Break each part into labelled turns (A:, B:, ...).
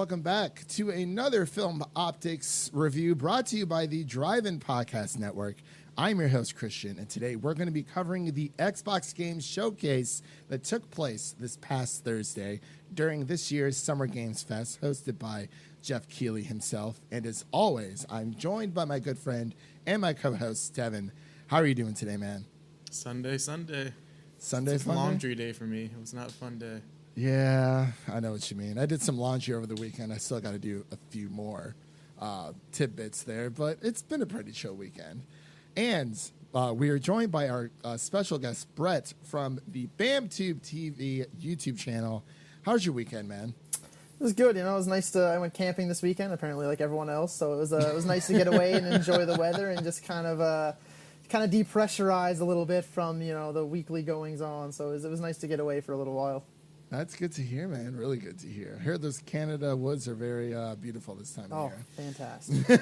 A: welcome back to another Film Optix review brought to you by the Drive-In Podcast Network. I'm your host, Christian, and today we're going to be covering the Xbox Games Showcase that took place this past Thursday during this year's Summer Games Fest, hosted by Jeff Keighley himself. And as always, I'm joined by my good friend and my co-host, Devin. How are you doing today, man?
B: Sunday.
A: It's
B: a
A: fun
B: laundry day for me. It was not a fun day.
A: Yeah, I know what you mean. I did some laundry over the weekend. I still got to do a few more tidbits there, but it's been a pretty chill weekend. And we are joined by our special guest, Brett, from the BamTube TV YouTube channel. How's your weekend, man?
C: It was good. It was nice I went camping this weekend, apparently like everyone else. So it was nice to get away and enjoy the weather and just kind of depressurize a little bit from, the weekly goings on. So it was nice to get away for a little while.
A: That's good to hear, man. Really good to hear. I heard those Canada woods are very beautiful this time of year.
C: Oh, fantastic.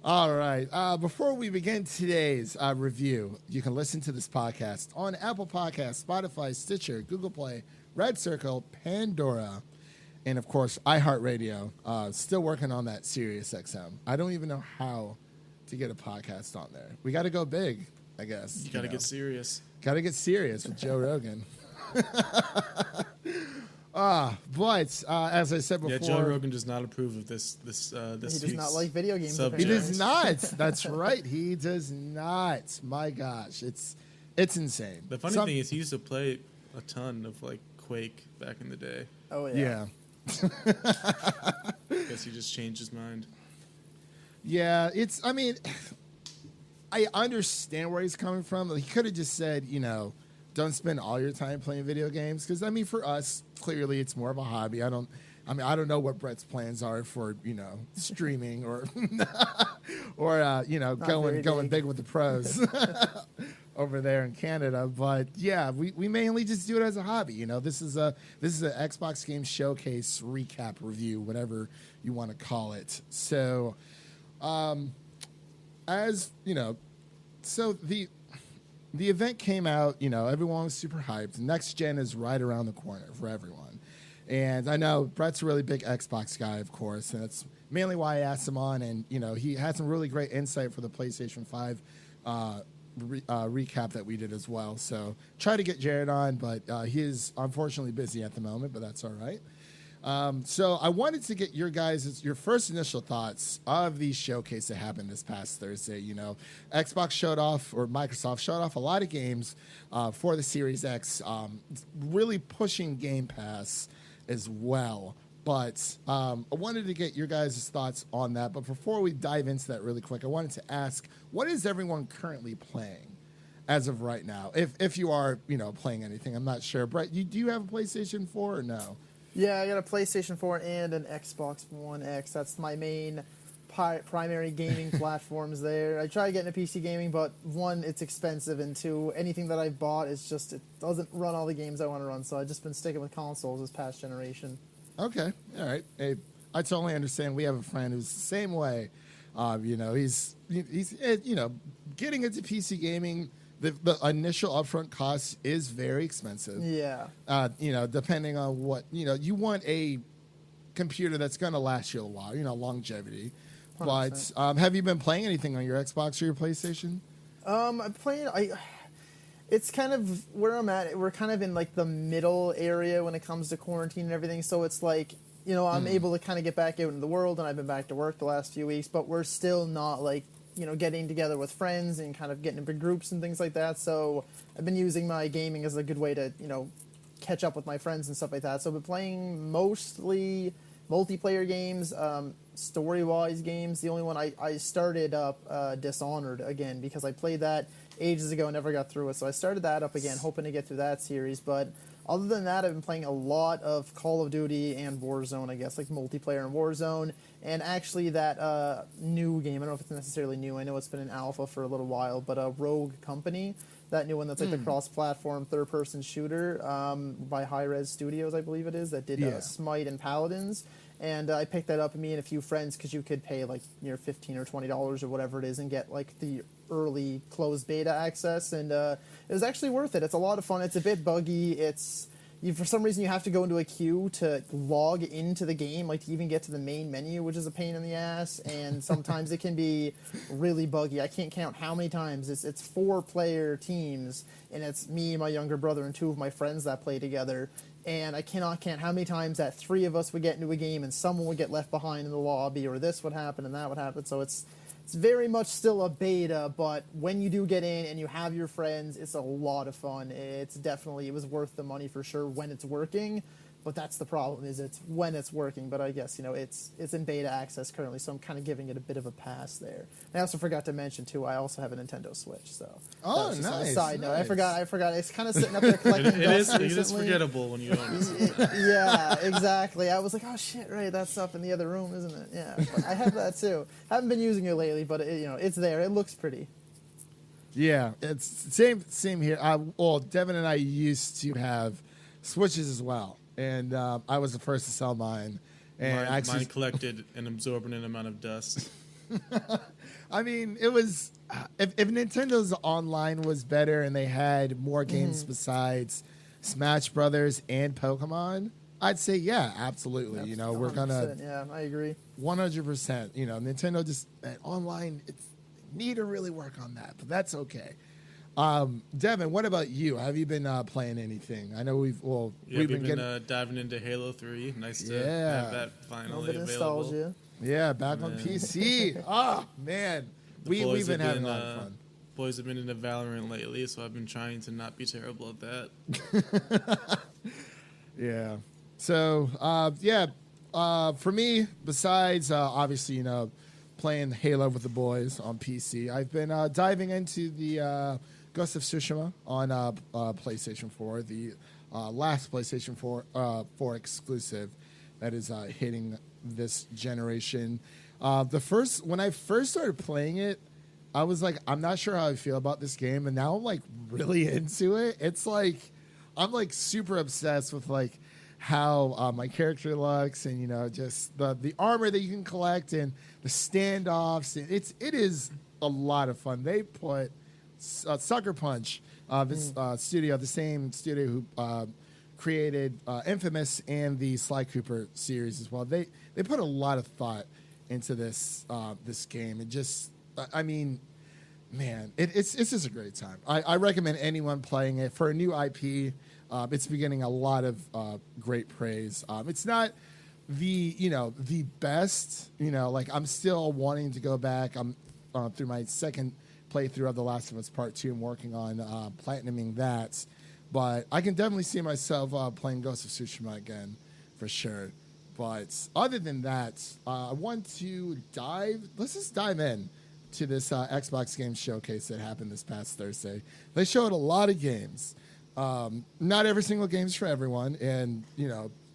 A: All right. Before we begin today's review, you can listen to this podcast on Apple Podcasts, Spotify, Stitcher, Google Play, Red Circle, Pandora, and, of course, iHeart Radio. Still working on that Sirius XM. I don't even know how to get a podcast on there. We got to go big, I guess.
B: You got to get serious.
A: Got to get serious with Joe Rogan. But as I said before,
B: Joe Rogan does not approve of this. He
C: does not like video games.
B: Subject.
A: He does not. That's right. He does not. My gosh, it's insane.
B: The funny thing is, he used to play a ton of Quake back in the day.
C: Oh yeah.
B: Guess he just changed his mind.
A: Yeah, I understand where he's coming from. He could have just said, don't spend all your time playing video games. Because, for us, clearly it's more of a hobby. I don't know what Brett's plans are for, streaming or going big with the pros over there in Canada. But, yeah, we mainly just do it as a hobby. This is an Xbox Games Showcase recap review, whatever you want to call it. So, the event came out, everyone was super hyped. Next Gen is right around the corner for everyone. And I know Brett's a really big Xbox guy, of course, and that's mainly why I asked him on. And, he had some really great insight for the PlayStation 5 recap that we did as well. So try to get Jared on, but he is unfortunately busy at the moment, but that's all right. So I wanted to get your first initial thoughts of the showcase that happened this past Thursday. Xbox showed off, or Microsoft showed off a lot of games for the Series X, really pushing Game Pass as well. But I wanted to get your guys' thoughts on that. But before we dive into that really quick, I wanted to ask, what is everyone currently playing as of right now? If you are, playing anything, I'm not sure. Brett, do you have a PlayStation 4 or no?
C: Yeah, I got a PlayStation 4 and an Xbox One X. That's my main primary gaming platforms there. I try getting a PC gaming, but one, it's expensive, and two, anything that I've bought it doesn't run all the games I want to run. So I've just been sticking with consoles this past generation.
A: Okay, all right. Hey, I totally understand. We have a friend who's the same way. He's getting into PC gaming. The initial upfront cost is very expensive.
C: Yeah.
A: Depending on what, you want a computer that's going to last you a while, longevity. 100%. But have you been playing anything on your Xbox or your PlayStation?
C: I'm playing, it's kind of where I'm at. We're kind of in the middle area when it comes to quarantine and everything. So it's I'm able to kind of get back out into the world, and I've been back to work the last few weeks, but we're still not getting together with friends and kind of getting in big groups and things like that. So I've been using my gaming as a good way to, catch up with my friends and stuff like that. So I've been playing mostly multiplayer games, story-wise games. The only one I started up Dishonored again because I played that ages ago and never got through it. So I started that up again, hoping to get through that series. But other than that, I've been playing a lot of Call of Duty and Warzone, I guess, multiplayer and Warzone. And actually that new game, I don't know if it's necessarily new, I know it's been in alpha for a little while, but Rogue Company, that new one that's the cross-platform third-person shooter by Hi-Rez Studios, I believe it is, that did Smite and Paladins. And I picked that up, me and a few friends, because you could pay $15 or $20 or whatever it is and get the early closed beta access. And it was actually worth it. It's a lot of fun. It's a bit buggy. It's for some reason you have to go into a queue to log into the game, like to even get to the main menu, which is a pain in the ass. And sometimes it can be really buggy. I can't count how many times it's 4-player teams, and it's me, my younger brother, and 2 of my friends that play together. And I cannot count how many times that 3 of us would get into a game and someone would get left behind in the lobby, or this would happen and that would happen. So it's very much still a beta, but when you do get in and you have your friends, it's a lot of fun. It was worth the money for sure when it's working. But that's the problem, is it's when it's working. But I guess, it's in beta access currently, so I'm kind of giving it a bit of a pass there. And I also forgot to mention, too, I also have a Nintendo Switch. So
A: oh,
C: just
A: nice.
C: On a side note,
A: nice.
C: I forgot. It's kind of sitting up there collecting dust
B: it
C: recently.
B: is forgettable when you don't.
C: Yeah, exactly. I was like, oh shit, right, that's up in the other room, isn't it? Yeah, but I have that too. Haven't been using it lately, but it's there. It looks pretty.
A: Yeah, it's same here. Devin and I used to have Switches as well, and I was the first to sell mine. And
B: Mine collected an absorbent amount of dust.
A: I mean, it was if Nintendo's online was better and they had more games besides Smash Brothers and Pokemon, I'd say yeah, absolutely. We're gonna
C: Yeah, I agree.
A: 100%. Nintendo just online. It's need to really work on that, but that's okay. Devin, what about you? Have you been playing anything? I know we've been getting
B: diving into Halo 3. Nice to
A: Yeah.
B: have that
C: A
B: finally
C: little bit of
B: available.
C: nostalgia.
A: yeah back on PC. Oh man, we've
B: Boys
A: been
B: have
A: having a lot of fun.
B: Boys have been into Valorant lately, so I've been trying to not be terrible at that.
A: Yeah. So, for me, besides obviously, playing Halo with the boys on PC, I've been diving into the Ghost of Tsushima on PlayStation 4, the last PlayStation 4 exclusive that is hitting this generation. When I first started playing it, I was like, I'm not sure how I feel about this game, and now I'm like really into it. It's like I'm like super obsessed with like how my character looks, and just the armor that you can collect and the standoffs. It is a lot of fun. They put Sucker Punch, this studio, the same studio who created Infamous and the Sly Cooper series as well. They put a lot of thought into this game. It just, I mean, man, it's just a great time. I recommend anyone playing it for a new IP. It's been getting a lot of great praise. It's not the best. Like I'm still wanting to go back. I'm through my second playthrough of The Last of Us Part 2. I'm working on platinuming that, but I can definitely see myself playing Ghost of Tsushima again for sure. But other than that, I want to let's just dive in to this Xbox Game Showcase that happened this past Thursday. They showed a lot of games. Not every single game is for everyone, and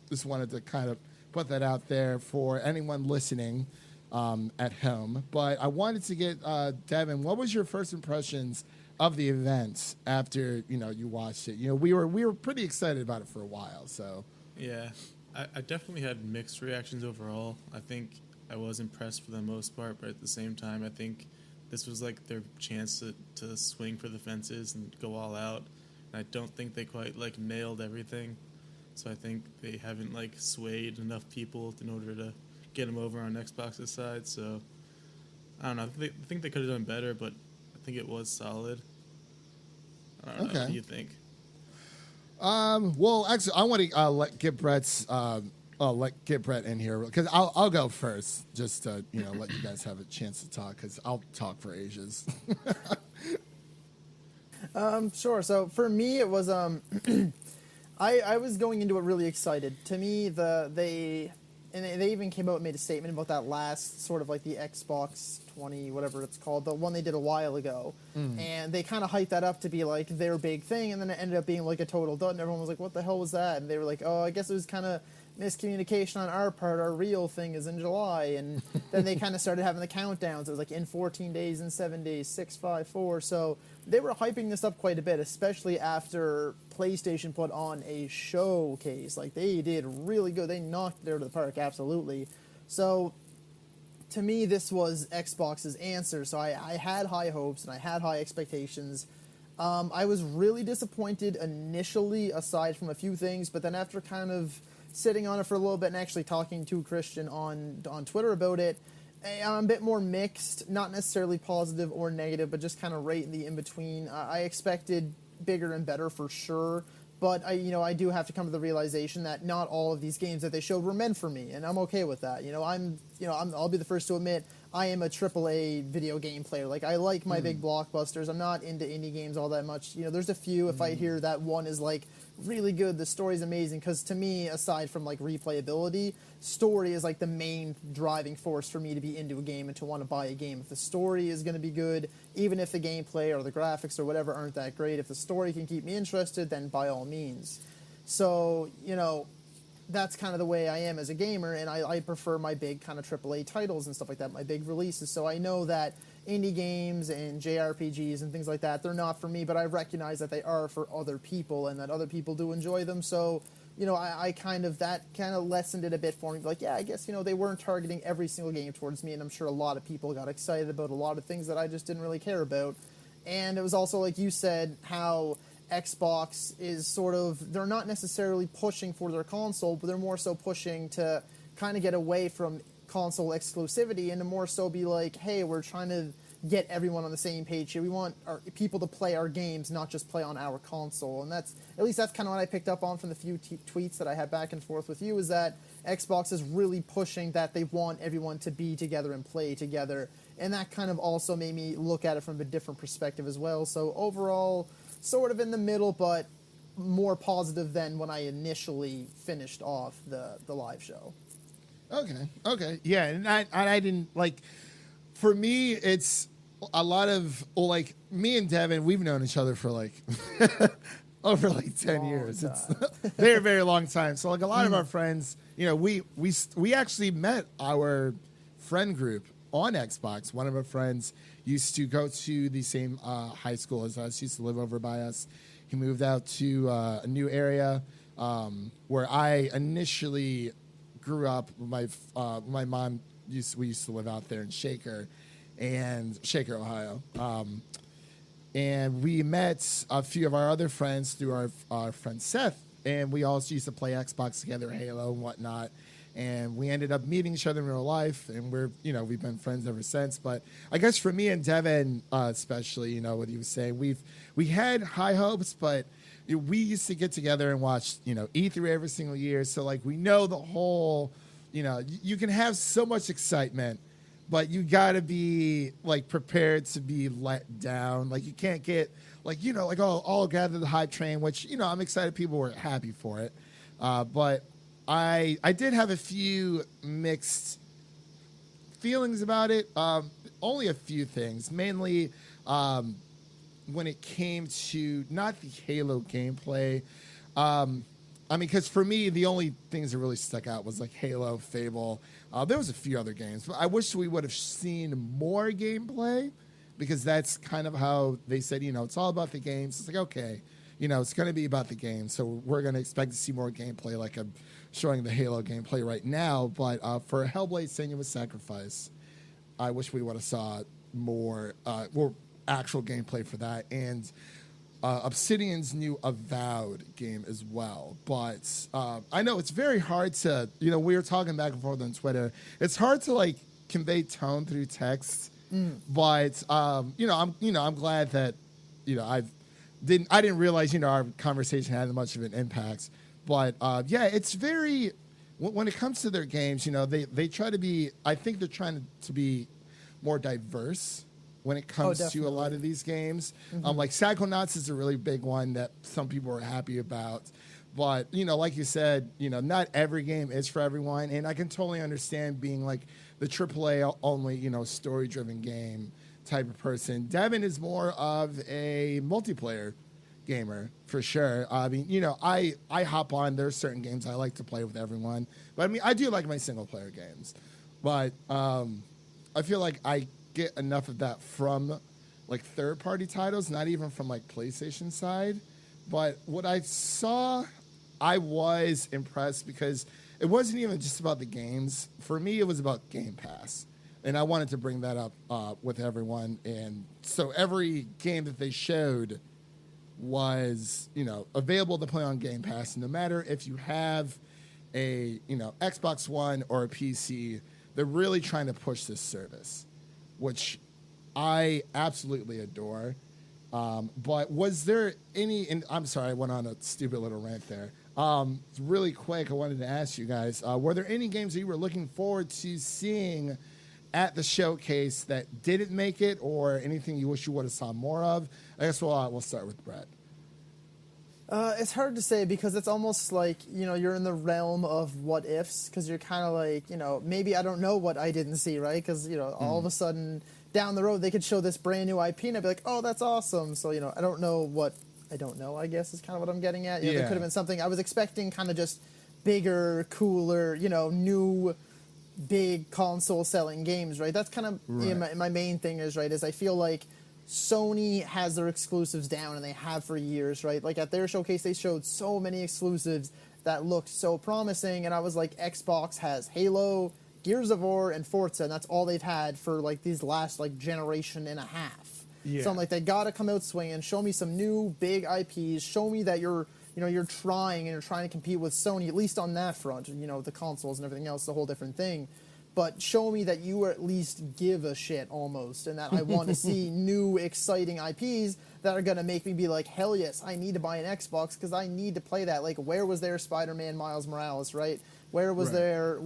A: just wanted to kind of put that out there for anyone listening at home. But I wanted to get Devin, what was your first impressions of the event after you watched it? We were pretty excited about it for a while. So
B: Yeah, I definitely had mixed reactions overall. I think I was impressed for the most part, but at the same time, I think this was like their chance to swing for the fences and go all out. And I don't think they quite nailed everything. So I think they haven't swayed enough people in order to get them over on Xbox's side. So I don't know. I think they could have done better, but I think it was solid. I don't know.
A: Okay.
B: What do you think?
A: Well, actually, I want to get Brett in here because I'll go first just to let you guys have a chance to talk because I'll talk for ages.
C: Sure. So for me, it was I was going into it really excited. To me, they even came out and made a statement about that last sort of the Xbox 20, whatever it's called, the one they did a while ago, and they kind of hyped that up to be their big thing, and then it ended up being a total dud, and everyone was like, "What the hell was that?" And they were like, "Oh, I guess it was kind of miscommunication on our part. Our real thing is in July." And then they kind of started having the countdowns. It was in 14 days, in 7 days, 6, 5, 4. So they were hyping this up quite a bit, especially after PlayStation put on a showcase. They did really good. They knocked it out of the park, absolutely. So to me, this was Xbox's answer. So I had high hopes and I had high expectations. I was really disappointed initially, aside from a few things, but then after kind of sitting on it for a little bit and actually talking to Christian on Twitter about it, I'm a bit more mixed, not necessarily positive or negative, but just kind of right in the in-between. I expected bigger and better for sure, but I do have to come to the realization that not all of these games that they showed were meant for me, and I'm okay with that. I'll be the first to admit I am a AAA video game player. Like, I like my big blockbusters. I'm not into indie games all that much. There's a few, if I hear that one is like really good, the story's amazing, because to me, aside from like replayability, story is like the main driving force for me to be into a game and to want to buy a game. If the story is going to be good, even if the gameplay or the graphics or whatever aren't that great, if the story can keep me interested, then by all means. So, that's kind of the way I am as a gamer, and I prefer my big kind of AAA titles and stuff like that, my big releases. So I know that indie games and JRPGs and things like that, they're not for me, but I recognize that they are for other people and that other people do enjoy them. So, I kind of lessened it a bit for me. Like, yeah, I guess, they weren't targeting every single game towards me, and I'm sure a lot of people got excited about a lot of things that I just didn't really care about. And it was also, like you said, how Xbox is sort of, they're not necessarily pushing for their console, but they're more so pushing to kind of get away from console exclusivity and to more so be like, hey, we're trying to get everyone on the same page here. We want our people to play our games, not just play on our console. And that's kind of what I picked up on from the few tweets that I had back and forth with you, is that Xbox is really pushing that they want everyone to be together and play together. And that kind of also made me look at it from a different perspective as well. So overall, sort of in the middle, but more positive than when I initially finished off the live show.
A: Okay. Yeah, and I didn't, like, for me, it's a lot of, well, like, me and Devin, we've known each other for, like, over, like, 10 years. It's a very, very long time. So, like, a lot of our friends, we actually met our friend group on Xbox. One of our friends used to go to the same high school as us, used to live over by us. He moved out to a new area where I initially grew up. My mom we used to live out there in Shaker, Ohio. And we met a few of our other friends through our friend Seth, and we also used to play Xbox together, Halo and whatnot. And we ended up meeting each other in real life, and we've been friends ever since. But I guess for me and Devin, especially, what he was saying, we had high hopes, but we used to get together and watch, E3 every single year. So, like, we know the whole, you can have so much excitement, but you got to be, like, prepared to be let down. Like, you can't get, like, all gather the hype train, which, I'm excited people were happy for it. But I did have a few mixed feelings about it. Only a few things. Mainly when it came to not the Halo gameplay. Because for me, the only things that really stuck out was like Halo, Fable. There was a few other games. But I wish we would have seen more gameplay, because that's kind of how they said, it's all about the games. It's like, okay, it's going to be about the game. So we're going to expect to see more gameplay, like I'm showing the Halo gameplay right now. But for Hellblade: Senua's Sacrifice, I wish we would have saw more actual gameplay for that. And Obsidian's new Avowed game as well. But I know it's very hard to, we were talking back and forth on Twitter. It's hard to, like, convey tone through text. But I'm glad that I didn't realize our conversation had much of an impact. But it's very, when it comes to their games, they try to be, I think they're trying to be more diverse when it comes to a lot of these games. Like Psychonauts is a really big one that some people are happy about. But, like you said, not every game is for everyone. And I can totally understand being like the AAA only, story-driven game type of person. Devin is more of a multiplayer gamer, for sure. I mean, I hop on. There's certain games I like to play with everyone. But, I mean, I do like my single-player games. But I feel like I get enough of that from, like, third-party titles, not even from, like, PlayStation side. But what I saw, I was impressed, because it wasn't even just about the games. For me, it was about Game Pass. And I wanted to bring that up with everyone. And so every game that they showed was, available to play on Game Pass. No matter if you have a, Xbox One or a PC, they're really trying to push this service, which I absolutely adore. But was there any, and I'm sorry, I went on a stupid little rant there. Really quick, I wanted to ask you guys, were there any games that you were looking forward to seeing at the showcase that didn't make it, or anything you wish you would have saw more of? I guess we'll start with Brett.
C: It's hard to say because it's almost like, you're in the realm of what ifs, because you're kind of like, maybe I don't know what I didn't see, right? Because, all of a sudden down the road they could show this brand new IP and I'd be like, oh, that's awesome. So, I don't know what I don't know, I guess is kind of what I'm getting at. There could have been something I was expecting, kind of just bigger, cooler, new big console selling games, right? That's kind of my main thing is I feel like Sony has their exclusives down, and they have for years, right? Like at their showcase, they showed so many exclusives that looked so promising, and I was like, Xbox has Halo, Gears of War, and Forza, and that's all they've had for like these last like generation and a half. So I'm like, they gotta come out swinging, show me some new big IPs, show me that you're trying to compete with Sony, at least on that front. The consoles and everything else is a whole different thing. But show me that you at least give a shit almost, and that I want to see new, exciting IPs that are going to make me be like, hell yes, I need to buy an Xbox because I need to play that. Like, where was their Spider-Man Miles Morales, right? Where was their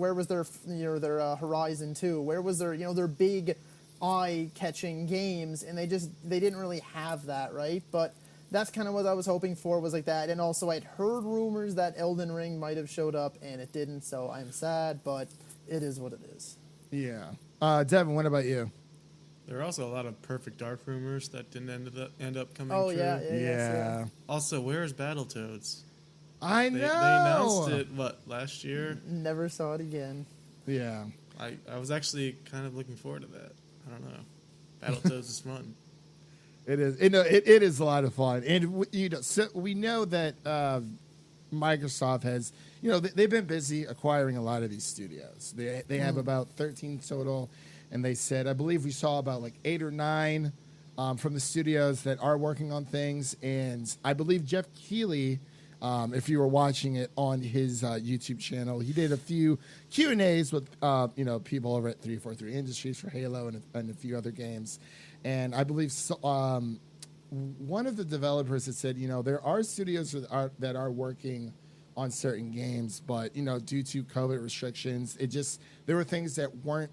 C: Horizon 2? Where was their big eye-catching games? And they didn't really have that, right? But that's kind of what I was hoping for, was like that. And also I'd heard rumors that Elden Ring might have showed up, and it didn't, so I'm sad, but it is what it is.
A: Yeah. Devin, what about you?
B: There are also a lot of Perfect Dark rumors that didn't end up coming
C: Oh,
B: true.
C: yeah.
B: Also, where is Battletoads?
A: I know.
B: They announced it, last year?
C: Never saw it again.
A: Yeah.
B: I was actually kind of looking forward to that. I don't know. Battletoads is fun.
A: It is. It is a lot of fun. And, so we know that Microsoft has, they've been busy acquiring a lot of these studios. They have about 13 total, and they said, I believe we saw about like 8 or 9 from the studios that are working on things. And I believe Jeff Keighley, if you were watching it on his YouTube channel, he did a few Q&As with people over at 343 Industries for Halo and a few other games. And I believe one of the developers had said, there are studios that are working on certain games, but due to COVID restrictions, there were things that weren't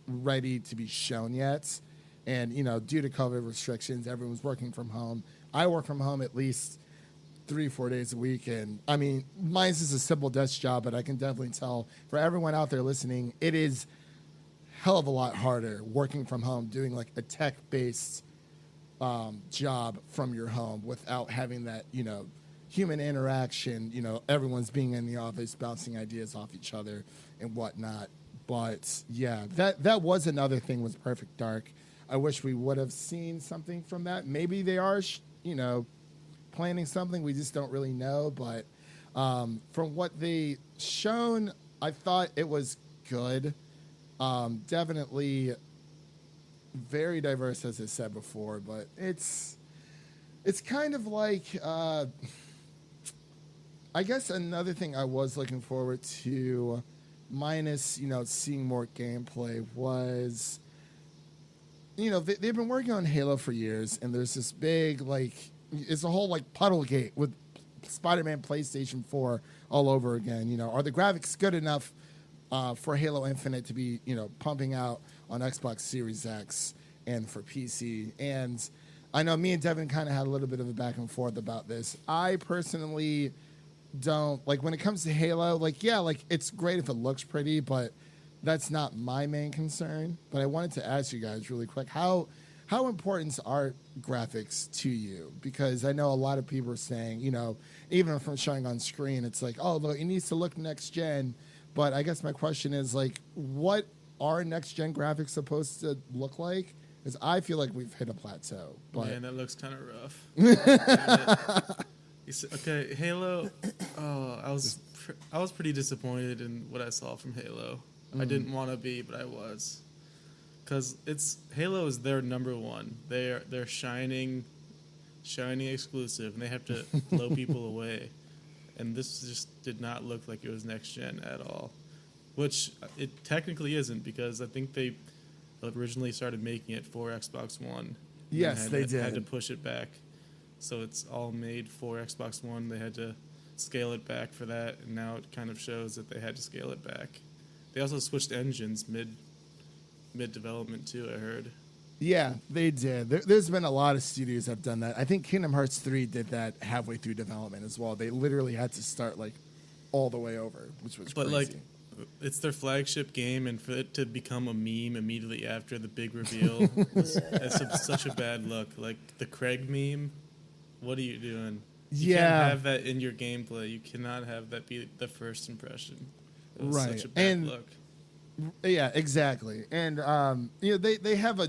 A: ready to be shown yet, and due to COVID restrictions, everyone's working from home. I work from home at least 3-4 days a week, and I mean, mine's is a simple desk job, but I can definitely tell for everyone out there listening, it is hell of a lot harder working from home, doing like a tech-based job from your home without having that human interaction, everyone's being in the office, bouncing ideas off each other and whatnot. But yeah, that was another thing with Perfect Dark. I wish we would have seen something from that. Maybe they are, planning something. We just don't really know. But from what they shown, I thought it was good. Definitely very diverse, as I said before, but it's kind of like, I guess another thing I was looking forward to, minus, seeing more gameplay, was, they've been working on Halo for years, and there's this big, like, it's a whole, like, Puddlegate with Spider-Man PlayStation 4 all over again. Are the graphics good enough for Halo Infinite to be, pumping out on Xbox Series X and for PC? And I know me and Devin kind of had a little bit of a back and forth about this. I personally don't, like, when it comes to Halo, like, yeah, like, it's great if it looks pretty, but that's not my main concern. But I wanted to ask you guys really quick, how important are graphics to you? Because I know a lot of people are saying, even from showing on screen, it's like, oh, look, it needs to look next gen. But I guess my question is, like, what are next gen graphics supposed to look like? Because I feel like we've hit a plateau. But
B: man, that looks kind of rough. Okay, Halo. Oh, I was pretty disappointed in what I saw from Halo. I didn't want to be, but I was, because Halo is their number one. They're shining shiny exclusive, and they have to blow people away. And this just did not look like it was next gen at all, which it technically isn't, because I think they originally started making it for Xbox One.
A: Yes, they did.
B: Had to push it back, so it's all made for Xbox One. They had to scale it back for that, and now it kind of shows that they had to scale it back. They also switched engines mid development too, I heard.
A: Yeah, they did. There's been a lot of studios that have done that. I think Kingdom Hearts 3 did that halfway through development as well. They literally had to start like all the way over, which was
B: But
A: crazy.
B: like, it's their flagship game, and for it to become a meme immediately after the big reveal, it's such a bad look. Like the Craig meme, what are you doing? You can't have that in your gameplay. You cannot have that be the first impression. It was
A: Right.
B: such a bad look.
A: Yeah, exactly. And they have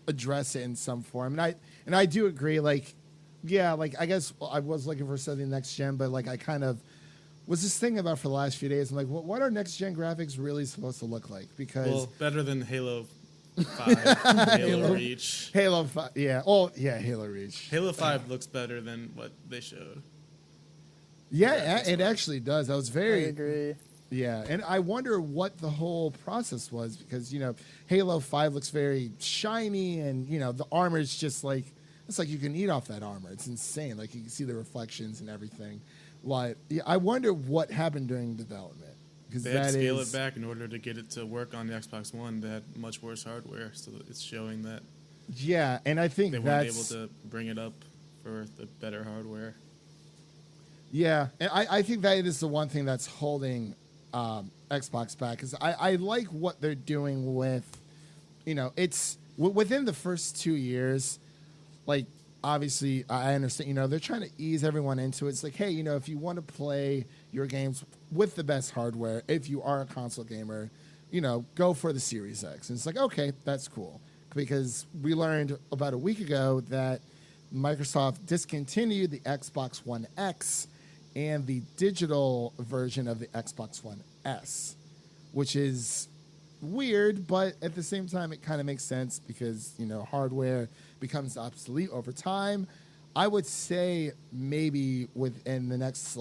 A: addressed it in some form, and I do agree. Like, yeah, like I guess I was looking for something next gen, but like I kind of was just thinking about for the last few days. I'm like, what are next gen graphics really supposed to look like? Because
B: better than Halo 5, Halo Reach.
A: Halo 5, yeah. Oh, yeah, Halo Reach.
B: Halo 5 looks better than what they showed.
A: Yeah, it actually does. I was
C: I
A: very
C: agree.
A: Yeah, and I wonder what the whole process was, because Halo 5 looks very shiny, and the armor is just like, it's like you can eat off that armor. It's insane. Like you can see the reflections and everything. Like, yeah, I wonder what happened during development, because
B: They had to scale it back in order to get it to work on the Xbox One. They had much worse hardware, so it's showing that
A: Yeah, and I think
B: they weren't
A: that's
B: able to bring it up for the better hardware.
A: Yeah, and I think that is the one thing that's holding Xbox back, is I like what they're doing with, it's within the first 2 years, like obviously I understand, they're trying to ease everyone into it. It's like, hey, if you want to play your games with the best hardware, if you are a console gamer, go for the Series X. And it's like, okay, that's cool, because we learned about a week ago that Microsoft discontinued the Xbox One X and the digital version of the Xbox One S, which is weird, but at the same time, it kind of makes sense, because, hardware becomes obsolete over time. I would say maybe within the next,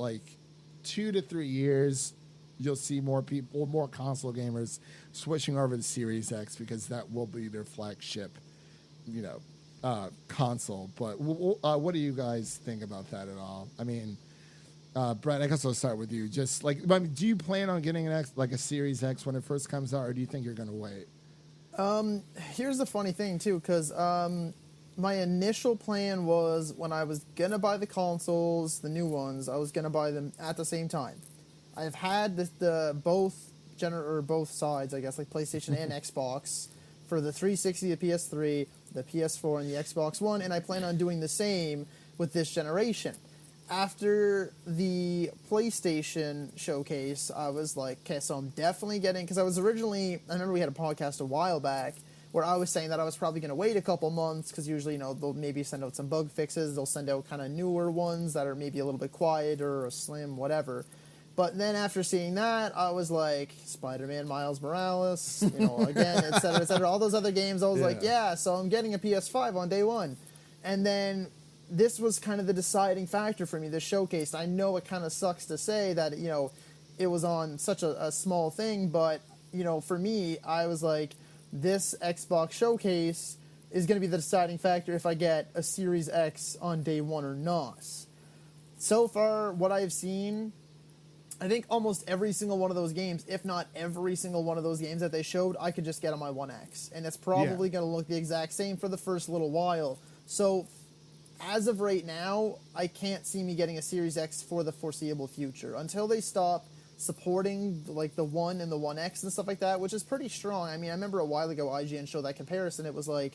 A: 2 to 3 years, you'll see more people, more console gamers switching over to Series X, because that will be their flagship, console. But what do you guys think about that at all? I mean, Brett, I guess I'll start with you. Just do you plan on getting a Series X when it first comes out, or do you think you're going to wait?
C: Here's the funny thing too, because my initial plan was, when I was gonna buy the consoles, the new ones, I was gonna buy them at the same time. I've had both sides, I guess, like PlayStation and Xbox, for the 360, the PS3, the PS4, and the Xbox One, and I plan on doing the same with this generation. After the PlayStation showcase, I was like, okay, so I'm definitely getting, because I remember we had a podcast a while back where I was saying that I was probably going to wait a couple months, because usually, they'll maybe send out some bug fixes, they'll send out kind of newer ones that are maybe a little bit quieter or slim, whatever. But then after seeing that, I was like, Spider-Man, Miles Morales, again, et cetera, all those other games, I was like, yeah, so I'm getting a PS5 on day one. And then this was kind of the deciding factor for me, this showcase. I know it kind of sucks to say that, it was on such a small thing, but, for me, I was like, this Xbox showcase is going to be the deciding factor if I get a Series X on day one or not. So far, what I've seen, I think almost every single one of those games, if not every single one of those games that they showed, I could just get on my One X. And it's probably going to look the exact same for the first little while. So as of right now, I can't see me getting a Series X for the foreseeable future until they stop supporting the One and the One X and stuff like that, which is pretty strong. I mean, I remember a while ago IGN showed that comparison. It was like,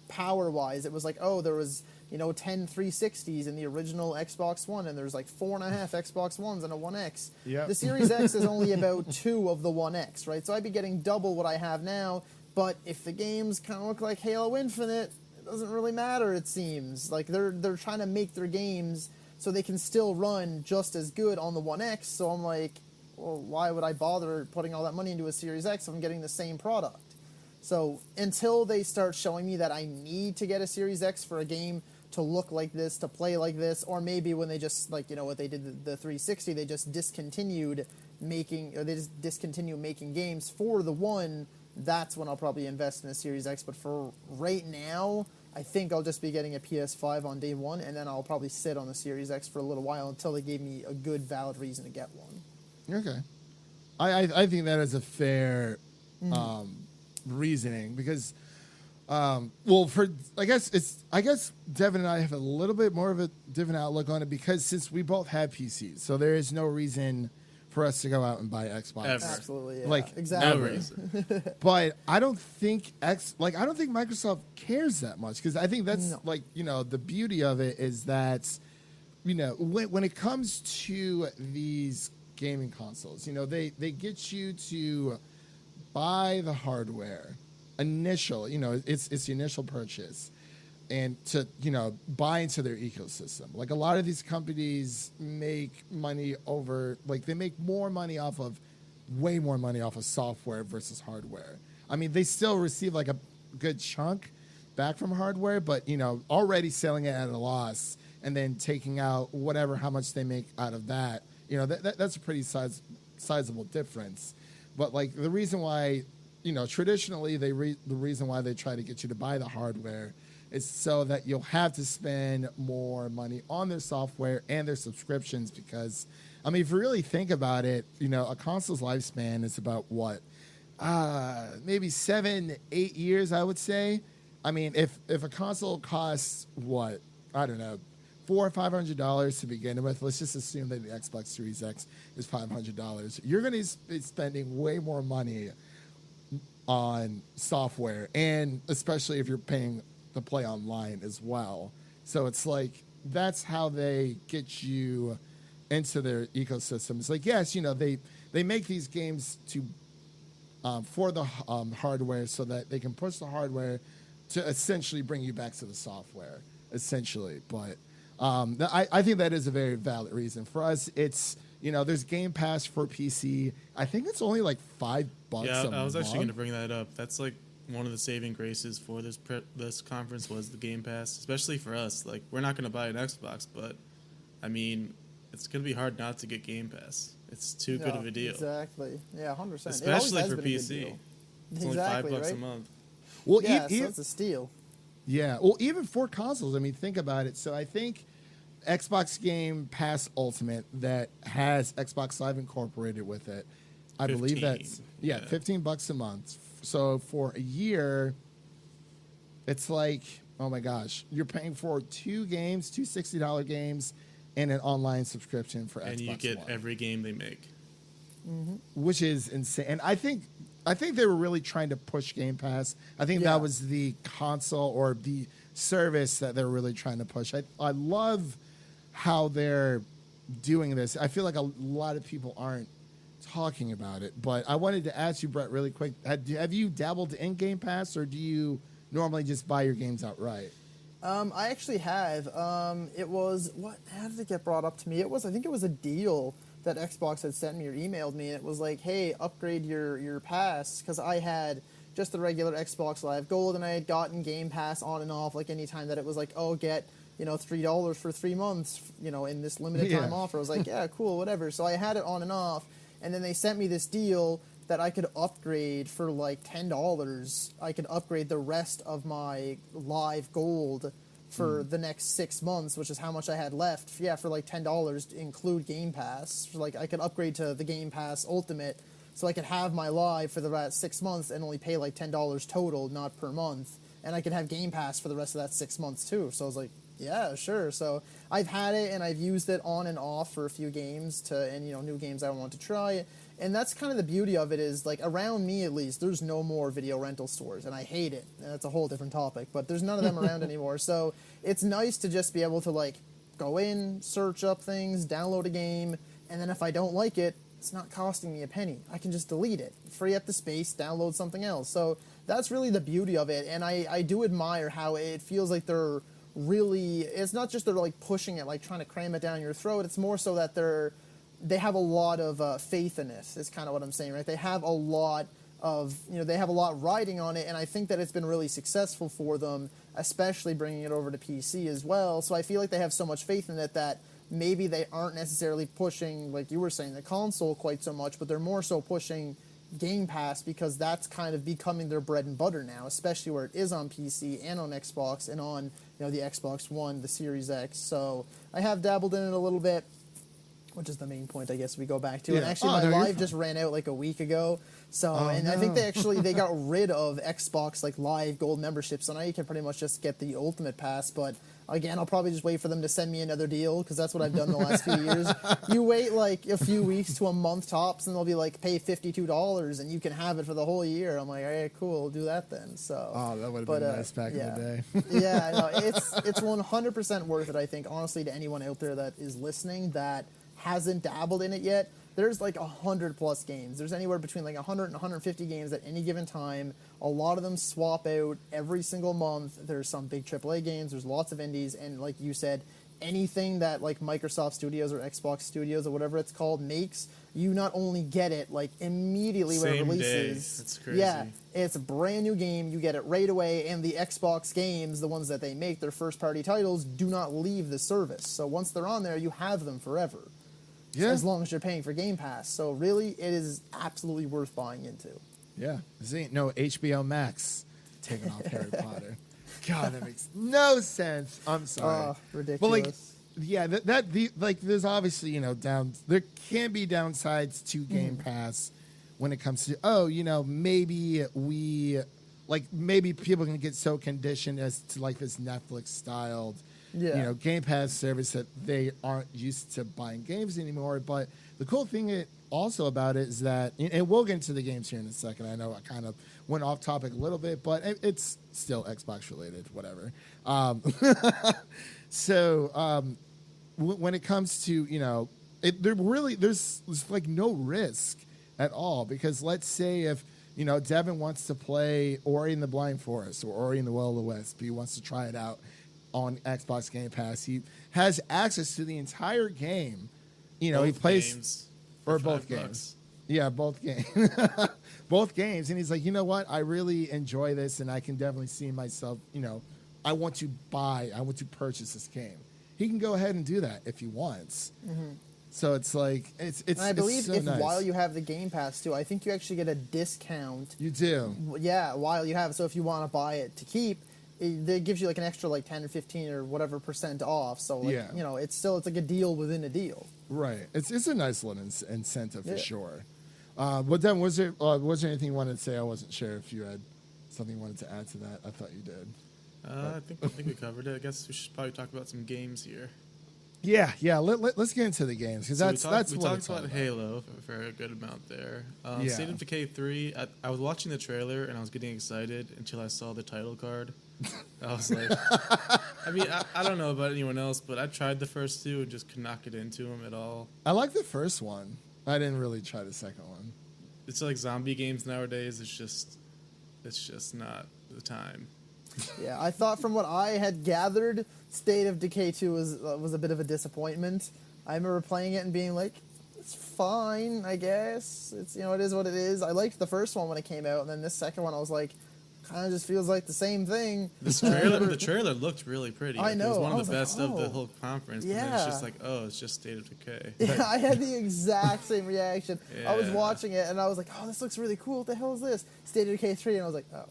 C: power wise, it was like, there was 10 360s in the original Xbox One, and there's 4.5 Xbox Ones and a One X.
A: Yep.
C: The Series X is only about 2 of the One X, right? So I'd be getting double what I have now. But if the games kind of look like Halo Infinite, it doesn't really matter, it seems. They're trying to make their games so they can still run just as good on the One X. So I'm like, well, why would I bother putting all that money into a Series X if I'm getting the same product? So until they start showing me that I need to get a Series X for a game to look like this, to play like this, or maybe when they just, like, you know, what they did the 360, they just discontinued making, or they just discontinue making games for the One. That's when I'll probably invest in a Series X. But for right now, I think I'll just be getting a PS5 on day one, and then I'll probably sit on the Series X for a little while until they gave me a good, valid reason to get one.
A: Okay. I think that is a fair reasoning because, well, I guess Devin and I have a little bit more of a different outlook on it because since we both have PCs, so there is no reason for us to go out and buy Xbox.
B: Ever.
C: Absolutely, yeah.
A: Like,
C: exactly.
A: But I don't think Microsoft cares that much because I think that's like, you know, the beauty of it is that, you know, when it comes to these gaming consoles, you know, they get you to buy the hardware initial, you know, it's the initial purchase and to, you know, buy into their ecosystem. Like a lot of these companies make money they make more money way more money off of software versus hardware. I mean, they still receive like a good chunk back from hardware, but, you know, already selling it at a loss and then taking out how much they make out of that, you know, that's a pretty sizable difference. But like the reason why, you know, traditionally the reason why they try to get you to buy the hardware is so that you'll have to spend more money on their software and their subscriptions because, I mean, if you really think about it, you know, a console's lifespan is about what? Maybe 7-8 years, I would say. I mean, if a console costs, what? I don't know, $400 or $500 to begin with, let's just assume that the Xbox Series X is $500. You're going to be spending way more money on software, and especially if you're paying to play online as well. So it's like that's how they get you into their ecosystem. It's like, yes, you know, they make these games to for the hardware so that they can push the hardware to essentially bring you back to the software, essentially. But I think that is a very valid reason. For us, it's, you know, there's Game Pass for PC. I think it's only like $5 a month.
B: Yeah, I was actually going to bring that up. That's like one of the saving graces for this conference was the Game Pass, especially for us. Like, we're not going to buy an Xbox, but I mean, it's going to be hard not to get Game Pass. It's too good of a deal.
C: Exactly. Yeah, 100%.
B: Especially for PC. It's
C: exactly,
B: only $5
C: right?
B: a month.
A: Well,
C: yeah, so it's a steal.
A: Yeah, well, even for consoles, I mean, think about it. So I think Xbox Game Pass Ultimate that has Xbox Live incorporated with it, I believe that's $15 a month. So for a year, it's like, oh my gosh, you're paying for two $60 games, and an online subscription for Xbox One.
B: And you get every game they make.
A: Which is insane. And I think they were really trying to push Game Pass. I think that was the console or the service that they're really trying to push. I love how they're doing this. I feel like a lot of people aren't talking about it, but I wanted to ask you, Brett, really quick. Have you dabbled in Game Pass, or do you normally just buy your games outright?
C: I actually have. It was, how did it get brought up to me? I think it was a deal that Xbox had sent me or emailed me, and it was like, hey, upgrade your pass, because I had just the regular Xbox Live Gold, and I had gotten Game Pass on and off, like anytime that it was like, oh, get, you know, $3 for 3 months, you know, in this limited time offer. I was like, yeah, cool, whatever. So I had it on and off, and then they sent me this deal that I could upgrade for like $10. I could upgrade the rest of my Live Gold for the next 6 months, which is how much I had left. Yeah, for like $10 to include Game Pass. For like, I could upgrade to the Game Pass Ultimate, so I could have my Live for the last 6 months and only pay like $10 total, not per month. And I could have Game Pass for the rest of that 6 months too. So I was like, yeah, sure. So I've had it and I've used it on and off for a few games and, you know, new games I want to try. And that's kind of the beauty of it is, like, around me at least, there's no more video rental stores, and I hate it. And that's a whole different topic, but there's none of them around anymore. So it's nice to just be able to, like, go in, search up things, download a game, and then if I don't like it, it's not costing me a penny. I can just delete it, free up the space, download something else. So that's really the beauty of it, and I do admire how it feels like they're really, it's not just they're, like, pushing it, like, trying to cram it down your throat. It's more so that they have a lot of faith in this, is kind of what I'm saying, right? They have a lot they have a lot riding on it, and I think that it's been really successful for them, especially bringing it over to PC as well. So I feel like they have so much faith in it that maybe they aren't necessarily pushing, like you were saying, the console quite so much, but they're more so pushing Game Pass because that's kind of becoming their bread and butter now, especially where it is on PC and on Xbox and on the Xbox One, the Series X. So I have dabbled in it a little bit, which is the main point, I guess, we go back to.
A: Yeah.
C: And actually, my Live just ran out like a week ago. So, I think they got rid of Xbox like Live Gold membership. So now you can pretty much just get the Ultimate Pass. But again, I'll probably just wait for them to send me another deal because that's what I've done the last few years. You wait like a few weeks to a month tops, and they'll be like, pay $52 and you can have it for the whole year. I'm like, all right, cool, we'll do that then. So,
A: that would have been nice back in the day.
C: Yeah, no, it's 100% worth it. I think honestly to anyone out there that is listening that hasn't dabbled in it yet. There's like 100+ games. There's anywhere between like 100 and 150 games at any given time. A lot of them swap out every single month. There's some big AAA games. There's lots of indies. And like you said, anything that like Microsoft Studios or Xbox Studios or whatever it's called makes, you not only get it like immediately when it releases.
B: That's crazy.
C: Yeah, it's a brand new game. You get it right away. And the Xbox games, the ones that they make, their first-party titles, do not leave the service. So once they're on there, you have them forever.
A: Yeah.
C: As long as you're paying for Game Pass. So really, it is absolutely worth buying into.
A: Yeah. This ain't no HBO Max taking off Harry Potter. God, that makes no sense. I'm sorry.
C: Ridiculous.
A: But there's obviously, there can be downsides to Game Pass when it comes to, maybe people can get so conditioned as to like this Netflix styled Game Pass service that they aren't used to buying games anymore. But the cool thing also about it is that, and we'll get into the games here in a second. I know I kind of went off topic a little bit, but it's still Xbox related, whatever. When it comes to, there's like no risk at all, because let's say if, Devin wants to play Ori and the Blind Forest or Ori and the Will of the Wisp, he wants to try it out on Xbox Game Pass. He has access to the entire game. He plays
B: games
A: or both games. Yeah, both games. Both games. And he's like, you know what? I really enjoy this, and I can definitely see myself, I want to purchase this game. He can go ahead and do that if he wants. Mm-hmm. So it's like, it's
C: and I believe
A: so
C: if
A: nice.
C: while you have the Game Pass too, I think you actually get a discount.
A: You do.
C: Yeah, while you have it. So if you want to buy it to keep, it gives you like an extra like 10 or 15 or whatever % off. So like, it's like a deal within a deal.
A: Right. It's a nice little incentive for sure. But then was there anything you wanted to say? I wasn't sure if you had something you wanted to add to that. I thought you did.
B: I think we covered it. I guess we should probably talk about some games here.
A: Yeah. Let's get into the games, because we
B: talked about Halo for a good amount there. State of Decay 3. I was watching the trailer and I was getting excited until I saw the title card. I was like, I don't know about anyone else, but I tried the first two and just could not get into them at all.
A: I like the first one. I didn't really try the second one.
B: It's like zombie games nowadays. It's just not the time.
C: Yeah, I thought from what I had gathered, State of Decay 2 was a bit of a disappointment. I remember playing it and being like, it's fine, I guess. It's it is what it is. I liked the first one when it came out, and then this second one I was like, kind of just feels like the same thing.
B: The trailer looked really pretty.
C: I know.
B: It was one of the best of the whole conference.
C: Yeah.
B: And then it's just like, it's just State of Decay.
C: Yeah, I had the exact same reaction.
B: Yeah.
C: I was watching it and I was like, oh, this looks really cool. What the hell is this? State of Decay 3, and I was like, oh.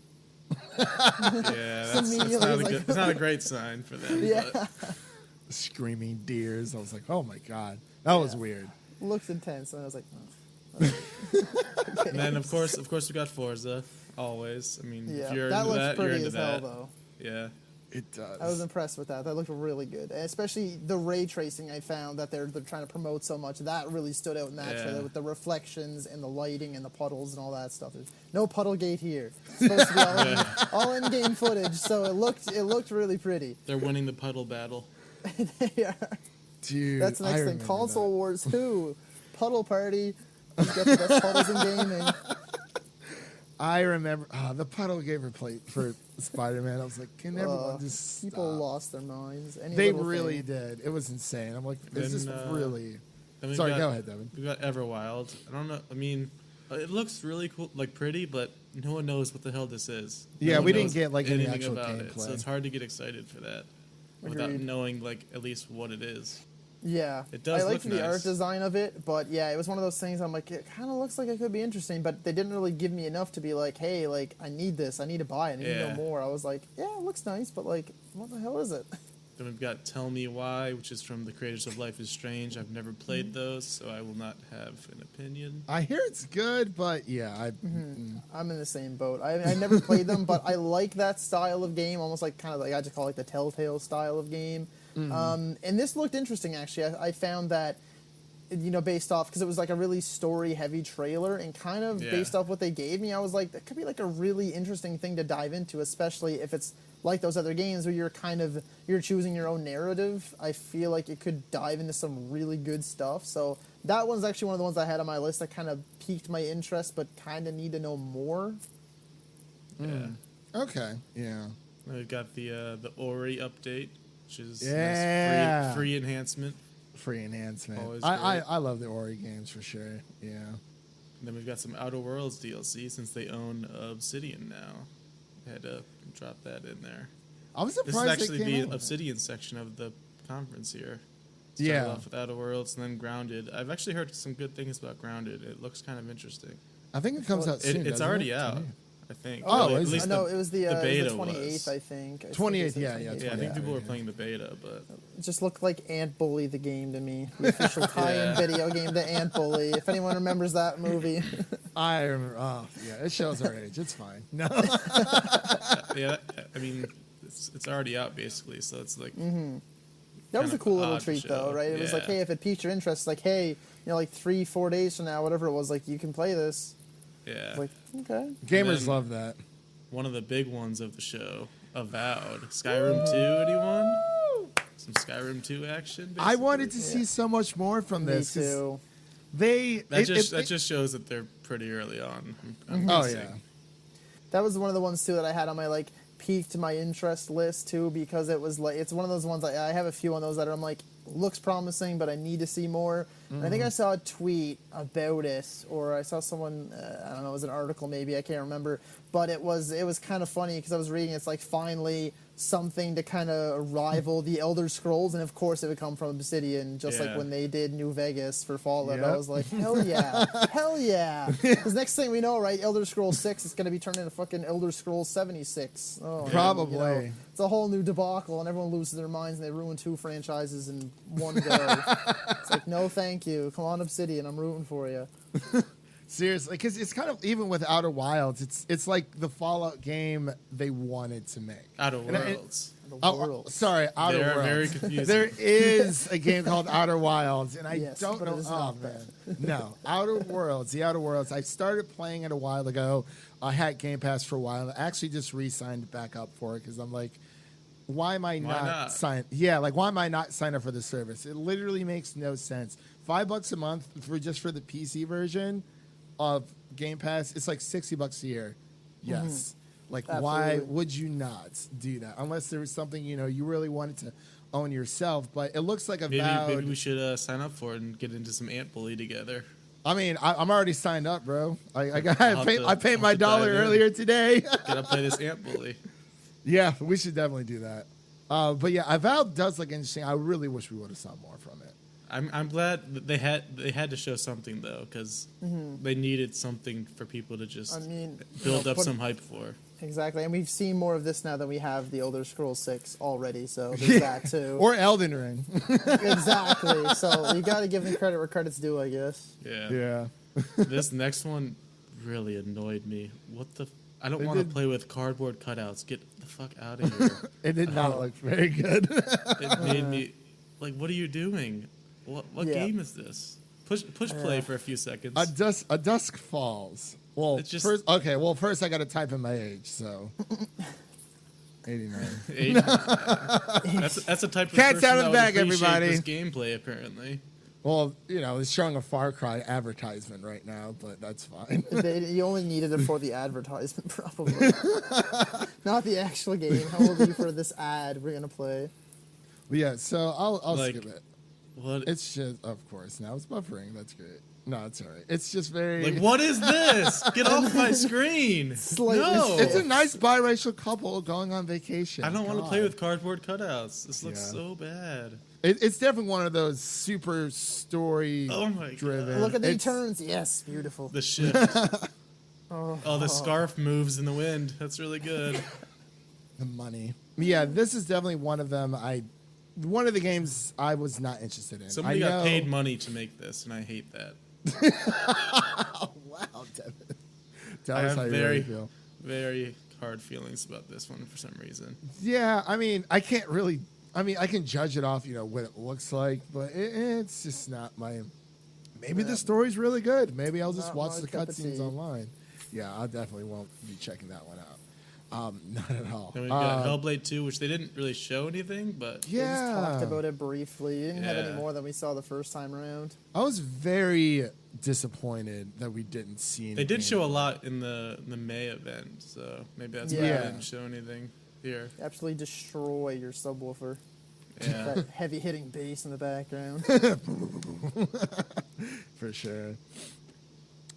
B: Yeah, it's not a great sign for them.
C: Yeah.
B: But.
A: Screaming deers. I was like, oh my God. That was weird.
C: Looks intense. And I was like,
B: Okay. And then, of course, we got Forza. Always. I mean, if you're
C: that
B: into
C: looks
B: that,
C: pretty
B: you're into
C: as
B: that.
C: hell, though.
B: Yeah.
A: It does.
C: I was impressed with that. That looked really good. And especially the ray tracing I found that they're trying to promote so much. That really stood out in that trailer with the reflections and the lighting and the puddles and all that stuff. There's no Puddlegate here. It's supposed to be all in-game footage, so it looked really pretty.
B: They're winning the puddle battle.
C: They are.
A: Dude,
C: that's the next thing. Console Wars 2. Puddle Party. You've got the best puddles in gaming.
A: I remember the Puddlegate plate for Spider-Man. I was like, can everyone just stop?
C: People lost their minds.
A: They really did. It was insane. I'm like, is this really... Sorry, go ahead, Devin.
B: We got Everwild. I don't know. I mean, It looks really cool, like pretty, but no one knows what the hell this is.
A: Yeah,
B: No one
A: we didn't
B: knows
A: get, like, any
B: anything
A: actual
B: about it, so
A: gameplay.
B: it's hard to get excited for that without
C: Agreed.
B: knowing like at least what it is.
C: Yeah,
B: It does
C: I liked
B: look
C: the
B: nice.
C: art design of it, but yeah, it was one of those things. I'm like, it kind of looks like it could be interesting, but they didn't really give me enough to be like, hey, like I need this, I need to buy it, I need to know
B: Yeah.
C: more. I was like, yeah, it looks nice, but like, what the hell is it?
B: Then we've got Tell Me Why, which is from the creators of Life is Strange. I've never played those, so I will not have an opinion.
A: I hear it's good, but yeah,
C: I'm in the same boat. I never played them, but I like that style of game, almost like kind of like I just call it like the Telltale style of game. And this looked interesting actually. I found that, you know, based off because it was like a really story heavy trailer, and kind of
B: Yeah.
C: based off what they gave me, I was like, that could be like a really interesting thing to dive into, especially if it's like those other games where you're choosing your own narrative. I feel like it could dive into some really good stuff. So that one's actually one of the ones I had on my list that kind of piqued my interest, but kind of need to know more.
B: Yeah.
A: okay, yeah.
B: Then we've got the Ori update, which is a
A: Yeah.
B: nice free enhancement.
A: Free enhancement.
B: Always
A: I love the Ori games for sure. Yeah.
B: And then we've got some Outer Worlds DLC since they own Obsidian now. They had to drop that in there.
A: I was
B: This is
A: surprised
B: actually
A: they came
B: the
A: out with it.
B: Obsidian section of the conference here.
A: Yeah.
B: Started off with Outer Worlds and then Grounded. I've actually heard some good things about Grounded. It looks kind of interesting.
A: I think it comes out soon.
B: It's
A: doesn't
B: already
A: it?
B: out, I think.
A: Oh,
B: At
A: is it?
B: least
C: No, it was the
B: beta
C: 28th,
B: was.
C: I think. I think
A: 28th,
C: it said
A: yeah,
C: 28th.
B: Yeah, I think
A: Yeah,
B: people were
A: yeah.
B: playing the beta, but
C: It just looked like Ant Bully the game to me. The official tie-in
B: Yeah.
C: video game to Ant Bully. If anyone remembers that movie.
A: I remember. Oh, yeah. It shows our age. It's fine. No.
B: yeah, I mean, it's already out basically, so it's like
C: That was
B: kind
C: a
B: of
C: cool little
B: odd to
C: treat, though,
B: show.
C: right? It was like,
B: Yeah.
C: hey, if it piqued your interest, like, hey, you know, like 3-4 days from now, whatever it was, like, you can play this.
B: yeah.
C: Like, okay.
A: Gamers
B: then-
A: love that.
B: One of the big ones of the show, Avowed. Skyrim 2, anyone? Some Skyrim 2 action, basically?
A: I wanted to see so much more from
C: Me
A: this. 'cause
C: too.
A: They.
B: That
A: it-
B: just shows that they're pretty early on. I'm
A: Oh,
B: guessing.
A: yeah.
C: That was one of the ones, too, that I had on my, like, piqued my interest list, too, because it was, like, it's one of those ones, I have a few on those that I'm like, looks promising, but I need to see more. And I think I saw a tweet about it, or I saw someone, I don't know, it was an article maybe, I can't remember, but it was kind of funny because I was reading, it's like finally something to kind of rival the Elder Scrolls, and of course it would come from Obsidian, just like
B: Yeah.
C: when they did New Vegas for Fallout. I
A: Yep.
C: was like, hell yeah, hell yeah. Because next thing we know, right, Elder Scrolls 6 is going to be turned into fucking Elder Scrolls 76. Oh, man,
A: Probably.
C: you know, it's a whole new debacle, and everyone loses their minds, and they ruin 2 franchises in one go. It's like, no, thank you. Come on, Obsidian, I'm rooting for you.
A: Seriously, because it's kind of even with Outer Wilds, it's like the Fallout game they wanted to make.
B: Outer
A: And I-
B: Worlds.
C: The
A: Oh,
C: world.
A: sorry, Outer
B: They are
A: Worlds.
B: very confusing.
A: There is a game called Outer Wilds, and I
C: Yes,
A: don't
C: but it
A: know.
C: is
A: Oh
C: not
A: man, no, Outer Worlds. The Outer Worlds. I started playing it a while ago. I had Game Pass for a while. I actually just re-signed back up for it because I'm like, why am I
B: not?
A: sign? Yeah, like why am I not sign up for the service? It literally makes no sense. $5 a month for the PC version of Game Pass. It's like $60 a year. Yes. Like, why
C: Absolutely.
A: would you not do that? Unless there was something, you really wanted to own yourself. But it looks like Avowed.
B: Maybe we should sign up for it and get into some Ant Bully together.
A: I mean, I'm already signed up, bro. I
B: I'll have
A: I
B: to-
A: paid
B: I'll
A: my
B: have to
A: dollar
B: dive in.
A: earlier today.
B: Gotta play this Ant Bully.
A: Yeah, we should definitely do that. But yeah, Avowed does look interesting. I really wish we would have saw more from it.
B: I'm glad that they had to show something though, because they needed something for people to just
C: I mean,
B: build up
C: put-
B: some hype for.
C: Exactly, and we've seen more of this now than we have the Elder Scrolls 6 already, so there's that too.
A: Or Elden Ring.
C: Exactly, so you got to give them credit where credit's due, I guess.
B: Yeah.
A: Yeah.
B: This next one really annoyed me. What the? I don't
A: They
B: want to
A: did-
B: play with cardboard cutouts. Get the fuck out of here.
A: It did not look very good.
B: It made me like, what are you doing? What
C: Yeah.
B: game is this? Push play for a few seconds.
A: A Dusk Falls. Well,
B: It's just-
A: first I got to type in my age, so 89.
B: That's a type of
A: Cat's
B: person
A: out of
B: that
A: the
B: would
A: bag,
B: appreciate
A: everybody.
B: This gameplay apparently.
A: Well, it's showing a Far Cry advertisement right now, but that's fine.
C: You only needed it for the advertisement, probably. Not the actual game. How old are you for this ad we're going to play?
A: But yeah, so I'll
B: Like-
A: skip it.
B: What?
A: It's just, of course, now it's buffering. That's great. No, it's all right. It's just very.
B: Like, what is this? Get off my screen!
C: Slightly
B: No,
A: It's a nice biracial couple going on vacation.
B: I don't want to
A: God.
B: play with cardboard cutouts. This looks
A: Yeah.
B: so bad.
A: It's definitely one of those super story
B: Oh my
A: driven.
B: God.
C: Look at the
A: It's-
C: turns. Yes, beautiful.
B: The shift. Oh, the scarf moves in the wind. That's really good.
A: The money. Yeah, this is definitely one of them. One of the games I was not interested in.
B: Somebody
A: I
B: got
A: know-
B: paid money to make this, and I hate that.
A: Oh, wow, Devin. Tell
B: I
A: us
B: have
A: how you
B: very,
A: really feel.
B: very hard feelings about this one for some reason.
A: Yeah, I mean, I can't really. I mean, I can judge it off, what it looks like, but it's just not my. Maybe the story's really good. Maybe I'll just
C: Not
A: watch
C: my
A: the
C: cup of
A: cutscenes
C: tea.
A: online. Yeah, I definitely won't be checking that one out. Not at all.
B: Then we've got Hellblade 2, which they didn't really show anything, but
C: We just talked
A: Yeah,
C: about it briefly. You didn't have any
B: Yeah.
C: more than we saw the first time around.
A: I was very disappointed that we didn't see.
B: they did
A: anything.
B: show a lot in the May event, so maybe that's why
C: Yeah.
B: they didn't show anything here.
C: Absolutely destroy your subwoofer.
B: Yeah.
C: That heavy hitting bass in the background.
A: for sure.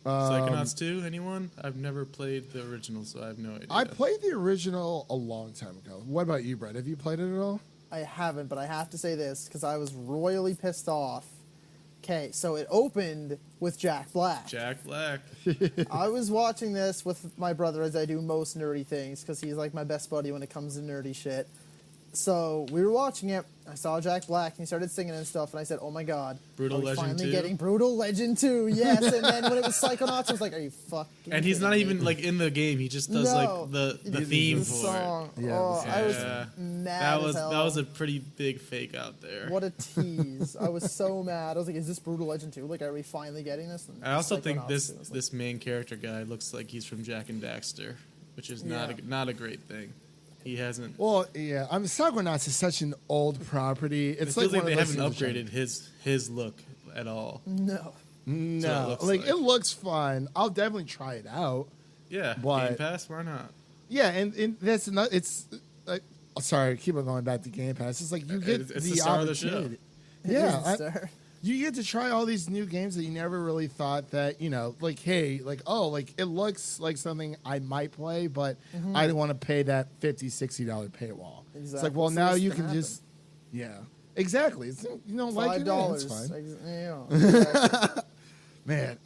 B: Psychonauts 2, anyone? I've never played the original, so I have no idea.
A: I played the original a long time ago. What about you, Brett? Have you played it at all?
C: I haven't, but I have to say this because I was royally pissed off. Okay, so it opened with Jack Black.
B: Jack Black.
C: I was watching this with my brother as I do most nerdy things because he's like my best buddy when it comes to nerdy shit. So we were watching it. I saw Jack Black and he started singing and stuff, and I said, "Oh my god,
B: Brutal
C: are we
B: Legend
C: finally
B: 2?
C: getting Brutal Legend 2?" Yes, and then when it was Psychonauts, I was like, "Are you fucking?"
B: And he's not
C: kidding me?"
B: even like in the game. He just does
C: No,
B: like the
C: the
B: theme for
C: song.
A: Yeah,
C: Oh,
A: the
C: I was
B: Yeah.
C: mad.
B: That
C: as
B: was
C: hell.
B: that was a pretty big fake out there.
C: What a tease! I was so mad. I was like, "Is this Brutal Legend 2? Like, are we finally getting this?" And
B: I also think
C: Psychonauts
B: this
C: 2 was like,
B: this main character guy looks like he's from Jack and Daxter, which is
C: Yeah.
B: not a great thing. He hasn't.
A: Well, yeah. I mean, Psychonauts is such an old property.
B: It
A: It's
B: feels
A: like
B: like
A: one
B: they
A: of those
B: haven't
A: things that
B: upgraded his look at all.
C: no.
A: No,
B: So it looks
A: like
B: like.
A: it looks fun. I'll definitely try it out.
B: Yeah,
A: But-
B: Game Pass. Why not?
A: Yeah, and that's not. It's like, sorry, keep on going back to Game Pass. It's like you get
B: It's
A: the
B: the star of the show.
A: opportunity.
C: It
A: Yeah,
C: is,
A: I-
C: sir.
A: you get to try all these new games that you never really thought that like, hey, like, oh, like it looks like something I might play, but I didn't want to pay that $50-$60 paywall. It's like,
C: Exactly.
A: well,
C: So
A: now
C: this
A: you
C: can
A: can just, yeah, exactly. It's, you don't like it, yeah, it's
C: $5.
A: fine.
C: Exactly.
A: Man,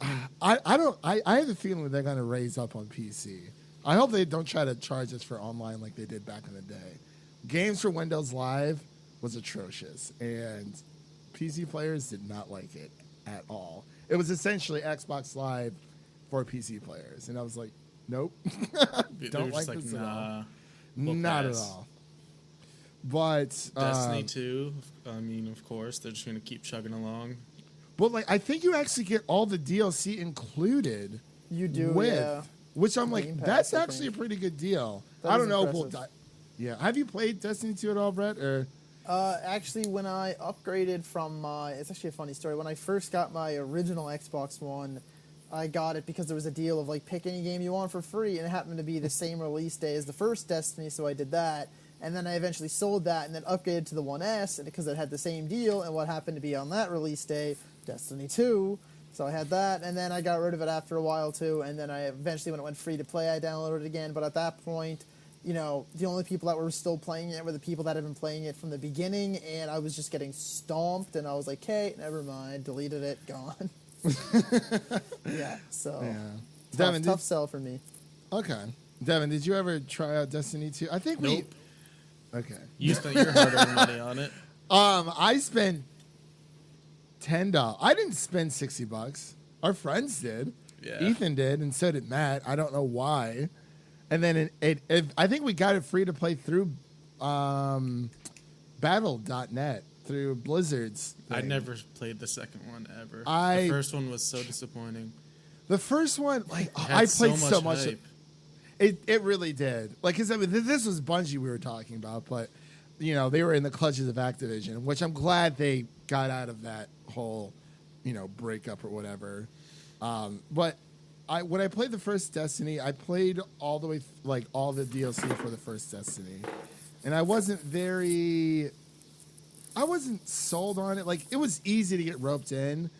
A: I don't. I have the feeling that they're going to raise up on PC. I hope they don't try to charge us for online like they did back in the day. Games for Windows Live was atrocious, and PC players did not like it at all. It was essentially Xbox Live for PC players, and I was like, nope,
B: They
A: don't
B: were
A: like
B: just
A: this at all.
B: nah. we'll
A: Not at
B: pass.
A: all. But
B: Destiny 2. I mean, of course, they're just gonna keep chugging along.
A: but like I think you actually get all the DLC included.
C: You do,
A: with,
C: yeah.
A: which I'm like,
C: Game Pass,
A: that's
C: I
A: actually a
C: think.
A: pretty good deal.
C: That
A: I
C: is
A: don't know if we'll.
C: impressive.
A: Yeah, have you played Destiny 2 at all, Brett? Or
C: Actually, when I upgraded from my, it's actually a funny story. When I first got my original Xbox One, I got it because there was a deal of like pick any game you want for free, and it happened to be the same release day as the first Destiny, so I did that. And then I eventually sold that and then upgraded to the 1S, and because it had the same deal, and what happened to be on that release day, Destiny 2. So I had that, and then I got rid of it after a while too, and then I eventually, when it went free to play, I downloaded it again. But at that point, the only people that were still playing it were the people that had been playing it from the beginning, and I was just getting stomped, and I was like, "Okay, never mind," deleted it, gone. Yeah, so
A: Devin,
C: tough sell for me.
A: okay, Devin, did you ever try out Destiny 2? I think
B: Nope.
A: Okay.
B: You spent your hard-earned money on it.
A: I spent $10. I didn't spend $60. Our friends did.
B: Yeah.
A: Ethan did, and so did Matt. I don't know why. And then I think we got it free to play through Battle.net through Blizzard's
B: I
A: thing.
B: never played the second one ever.
A: I-
B: The first one was so disappointing.
A: The first one, like
B: It had
A: I played so much.
B: hype.
A: It really did. Like, 'cause I mean, this was Bungie we were talking about, but they were in the clutches of Activision, which I'm glad they got out of that whole, breakup or whatever. But when I played the first Destiny, I played all the way all the DLC for the first Destiny, and I wasn't sold on it. Like, it was easy to get roped in,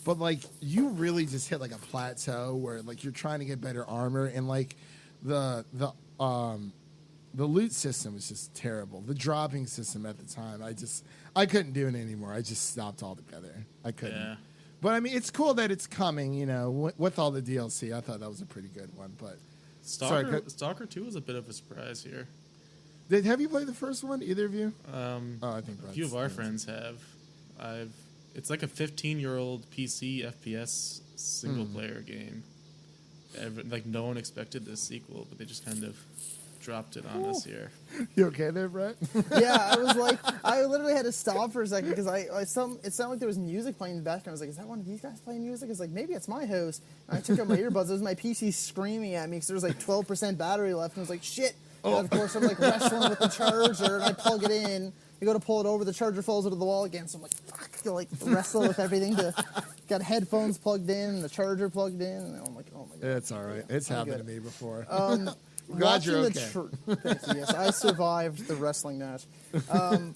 A: but like you really just hit like a plateau where like you're trying to get better armor, and like the loot system was just terrible. The dropping system at the time, I couldn't do it anymore. I just stopped altogether. I couldn't.
B: Yeah.
A: But I mean, it's cool that it's coming. You know, with all the DLC, I thought that was a pretty good one. But
B: Stalker 2 was a bit of a surprise here.
A: Have you played the first one? Either of you? I think
B: A few of our friends have. It's like a 15-year-old PC FPS single player game. Like no one expected this sequel, but they just kind of dropped it on us here.
A: You okay there, Brett?
C: Yeah, I was like, I literally had to stop for a second because it sounded like there was music playing in the background. I was like, is that one of these guys playing music? It's like, maybe it's my host. And I took out my earbuds. It was my PC screaming at me because there was like 12% battery left. And I was like, shit. And of course, I'm like wrestling with the charger, and I plug it in. You go to pull it over, the charger falls into the wall again. So I'm like, fuck, like wrestle with everything. Got headphones plugged in, and the charger plugged in. And I'm like, oh my god.
A: It's all right. It's happened to me before.
C: Glad
A: you're okay.
C: Thank you, yes, I survived the wrestling match.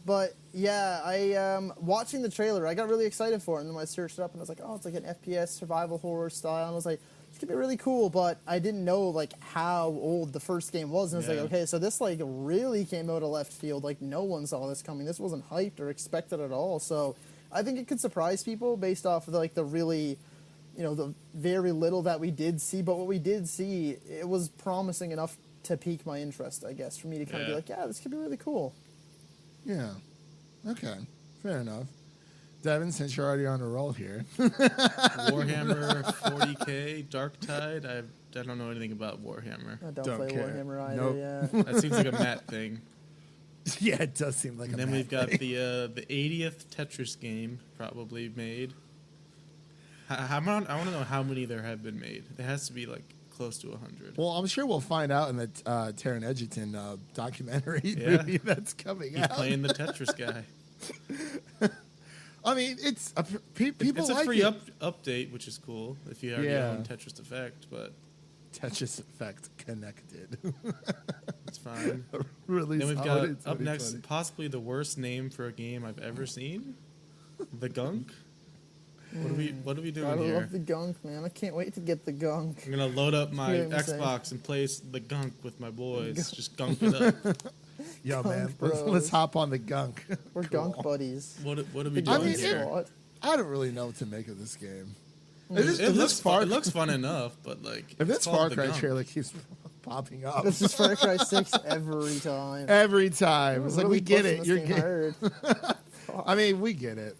C: But yeah, watching the trailer, I got really excited for it. And then I searched it up, and I was like, oh, it's like an FPS survival horror style. And I was like, this could be really cool. But I didn't know like how old the first game was. And I was like, okay, so this like really came out of left field. Like no one saw this coming. This wasn't hyped or expected at all. So I think it could surprise people based off of like the really, the very little that we did see. But what we did see, it was promising enough to pique my interest, I guess, for me to kind of be like, yeah, this could be really cool.
A: Yeah. Okay. Fair enough. Devin, since you're already on a roll here.
B: Warhammer 40K, Darktide. I don't know anything about Warhammer.
C: I don't play
A: care.
C: Warhammer either,
A: Nope.
C: yeah.
B: That seems like a Matt thing.
A: Yeah, it does seem like
B: And then we've got the 80th Tetris game probably made. I want to know how many there have been made. There has to be like close to 100.
A: Well, I'm sure we'll find out in the Taron Egerton documentary movie that's coming
B: He's
A: out.
B: playing the Tetris guy.
A: I mean, it's people
B: It's a
A: like
B: free
A: it.
B: update, which is cool if you already own Tetris Effect, but
A: Tetris Effect connected.
B: it's fine.
A: Really
B: Then we've
A: solid.
B: got up next, possibly the worst name for a game I've ever seen, The Gunk. What are we doing
C: I
B: here?
C: love the gunk, man. I can't wait to get the gunk.
B: I'm gonna load up my
C: Hear me say.
B: Xbox and play The Gunk with my boys. Just gunk it up.
A: Yo,
C: Gunk
A: man,
C: Bros.
A: let's hop on the gunk.
C: We're gunk buddies.
B: What are we
C: The
B: doing
A: I mean,
C: gunk
B: here?
C: squad.
A: I don't really know what to make of this game.
B: It looks fun enough, but like
A: If
B: it's
A: this
B: called
A: Far
B: The
A: Cry
B: Gunk.
A: trailer keeps popping up
C: This is Far Cry 6 every time.
A: every time, it's like
C: Really
A: we get
C: pushing
A: it.
C: this
A: You're
C: game
A: getting.
C: hard.
A: I mean, we get it.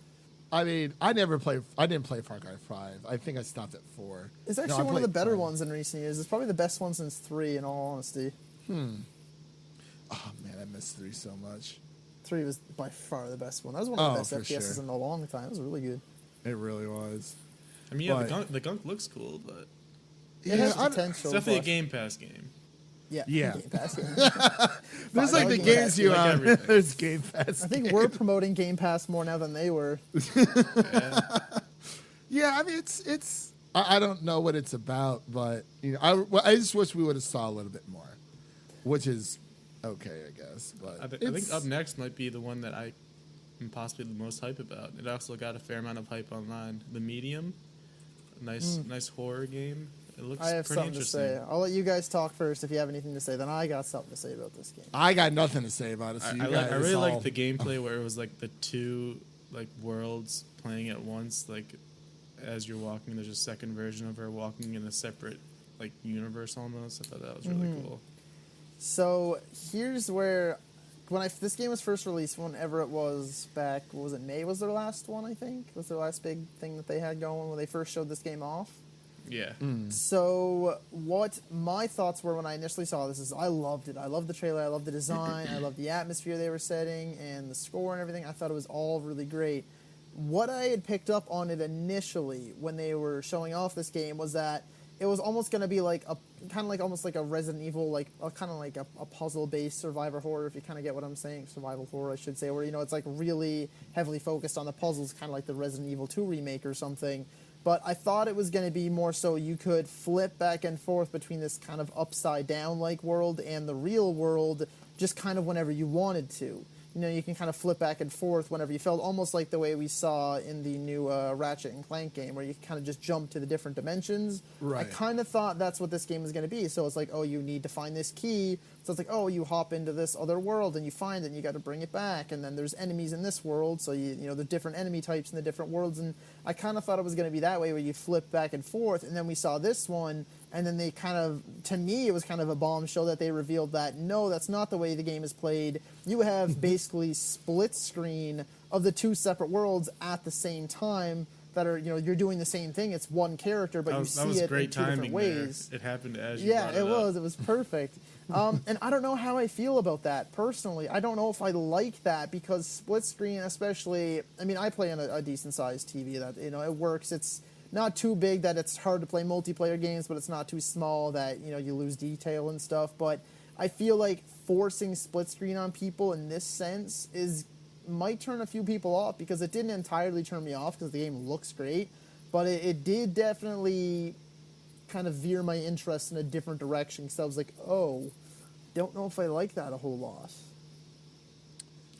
A: I mean, I didn't play Far Cry 5. I think I stopped at 4.
C: It's
A: No,
C: actually
A: I
C: one of the
A: played
C: better
A: 5.
C: ones in recent years. It's probably the best one since 3, in all honesty.
A: Oh man, I miss 3 so much.
C: 3 was by far the best one. That was one of the best
A: for
C: FPSs
A: sure.
C: in a long time. It was really good.
A: It really was.
B: I mean, yeah,
A: But-
B: the gunk looks cool, but
C: It has
A: I-
C: potential.
B: it's definitely a
C: but-
B: Game Pass game.
C: Yeah.
A: Yeah.
C: Game Pass, yeah.
A: There's
C: $5
A: like the
C: Game
A: games
C: Pass.
A: you
B: like
A: own.
B: everything.
A: There's Game Pass.
C: I think we're promoting Game Pass more now than they were.
B: Yeah.
A: Yeah, I mean, it's. I don't know what it's about, but I just wish we would have saw a little bit more, which is okay, I guess. But
B: I think up next might be the one that I am possibly the most hype about. It also got a fair amount of hype online. The Medium, a nice horror game. It looks
C: I have
B: pretty
C: something to
B: interesting.
C: say. I'll let you guys talk first if you have anything to say. Then I got something to say about this game.
A: I got nothing to say about it. So
B: I really like the gameplay where it was like the two like worlds playing at once. Like as you're walking, there's a second version of her walking in a separate like universe almost. I thought that was really cool.
C: So here's where, this game was first released, whenever it was back, what was it, May was their last one, I think? Was their last big thing that they had going when they first showed this game off?
B: Yeah.
C: So what my thoughts were when I initially saw this is I loved it. I loved the trailer. I loved the design. I loved the atmosphere they were setting and the score and everything. I thought it was all really great. What I had picked up on it initially when they were showing off this game was that it was almost going to be like a kind of like almost like a Resident Evil, like kind of like a puzzle-based survivor horror, if you kind of get what I'm saying. Survival horror, I should say, where it's like really heavily focused on the puzzles, kind of like the Resident Evil 2 remake or something. But I thought it was going to be more so you could flip back and forth between this kind of upside down like world and the real world just kind of whenever you wanted to. you can kind of flip back and forth whenever you felt, almost like the way we saw in the new Ratchet and Clank game, where you kind of just jump to the different dimensions.
A: Right.
C: I kind of thought that's what this game was going to be. So it's like, oh, you need to find this key. So it's like, oh, you hop into this other world and you find it and you got to bring it back. And then there's enemies in this world. So, you know, the different enemy types in the different worlds. And I kind of thought it was going to be that way, where you flip back and forth. And then we saw this one. And then they kind of, to me, it was kind of a bombshell that they revealed that, no, that's not the way the game is played. You have basically split screen of the two separate worlds at the same time that are, you know, you're doing the same thing. It's one character, but you see it in two different ways.
B: It happened as you
C: Yeah,
B: brought
C: it
B: up.
C: was. It was perfect. And I don't know how I feel about that personally. I don't know if I like that, because split screen, especially, I mean, I play on a decent sized TV that, you know, it works. It's not too big that it's hard to play multiplayer games, but it's not too small that, you know, you lose detail and stuff. But I feel like forcing split screen on people in this sense might turn a few people off, because it didn't entirely turn me off because the game looks great, but it did definitely kind of veer my interest in a different direction, because I was like, oh, don't know if I like that a whole lot.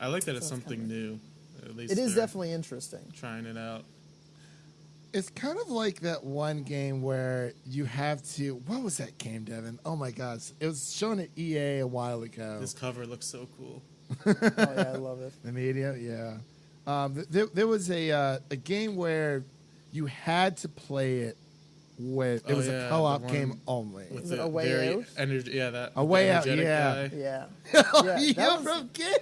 B: I like that it's something new. At least
C: It is
B: they're
C: definitely interesting.
B: trying it out.
A: It's kind of like that one game where you have to. What was that game, Devin? Oh my gosh, it was shown at EA a while ago.
B: This cover looks so cool.
C: Oh yeah, I love it.
A: The media, yeah. There was a game where you had to play it with. It was a co-op
B: the one
A: game only.
B: with
C: Is it
B: the
C: A Way
B: very
C: Out?
B: yeah, that
A: A Way Out,
B: energetic
A: yeah.
B: guy.
C: Yeah.
A: Oh,
C: Yeah, that was-
A: from kid.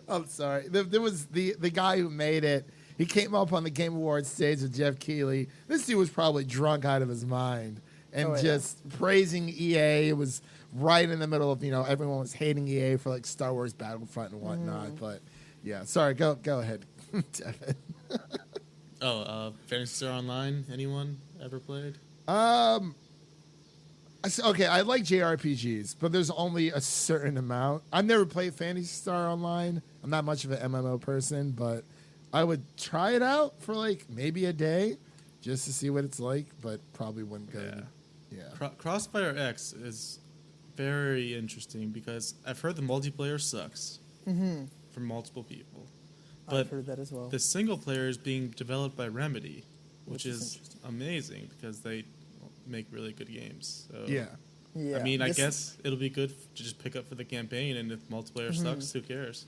A: I'm sorry. There was the guy who made it. He came up on the Game Awards stage with Jeff Keighley. This dude was probably drunk out of his mind and
C: Oh, yeah.
A: just praising EA. It was right in the middle of, you know, everyone was hating EA for like Star Wars Battlefront and whatnot.
C: Mm-hmm.
A: But yeah, sorry. Go ahead, Devin.
B: Phantasy Star Online. Anyone ever played?
A: Okay, I like JRPGs, but there's only a certain amount. I've never played Phantasy Star Online. I'm not much of an MMO person, but I would try it out for like maybe a day just to see what it's like, but probably wouldn't go. Yeah.
B: Crossfire X is very interesting because I've heard the multiplayer sucks from multiple people, but
C: I've heard that as well.
B: the single player is being developed by Remedy, which
C: Which is
B: is
C: interesting.
B: amazing because they make really good games. So,
A: Yeah.
C: Yeah.
B: I mean, I
C: This-
B: guess it'll be good to just pick up for the campaign, and if multiplayer sucks, who cares?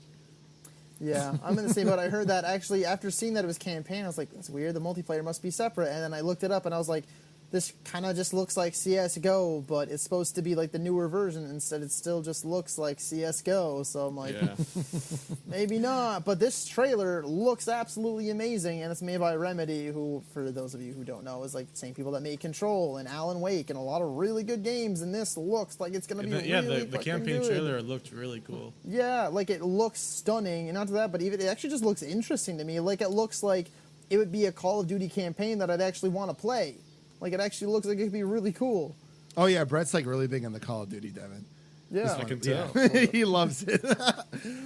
C: Yeah, I'm in the same boat. I heard that actually after seeing that it was campaign. I was like, that's weird. The multiplayer must be separate. And then I looked it up and I was like, this kind of just looks like CS:GO, but it's supposed to be like the newer version. Instead, it still just looks like CS:GO. So I'm like,
B: Yeah.
C: maybe not. But this trailer looks absolutely amazing, and it's made by Remedy, who, for those of you who don't know, is like the same people that made Control and Alan Wake and a lot of really good games. And this looks like it's gonna be
B: Yeah,
C: really
B: the
C: fucking
B: campaign
C: good.
B: trailer looked really cool.
C: Yeah, like it looks stunning, and not to that, but even it actually just looks interesting to me. Like it looks like it would be a Call of Duty campaign that I'd actually want to play. Like it actually looks like it could be really cool.
A: Oh yeah, Brett's like really big on the Call of Duty, Devin.
C: Yeah,
B: I can
A: Yeah.
B: tell.
A: He loves it.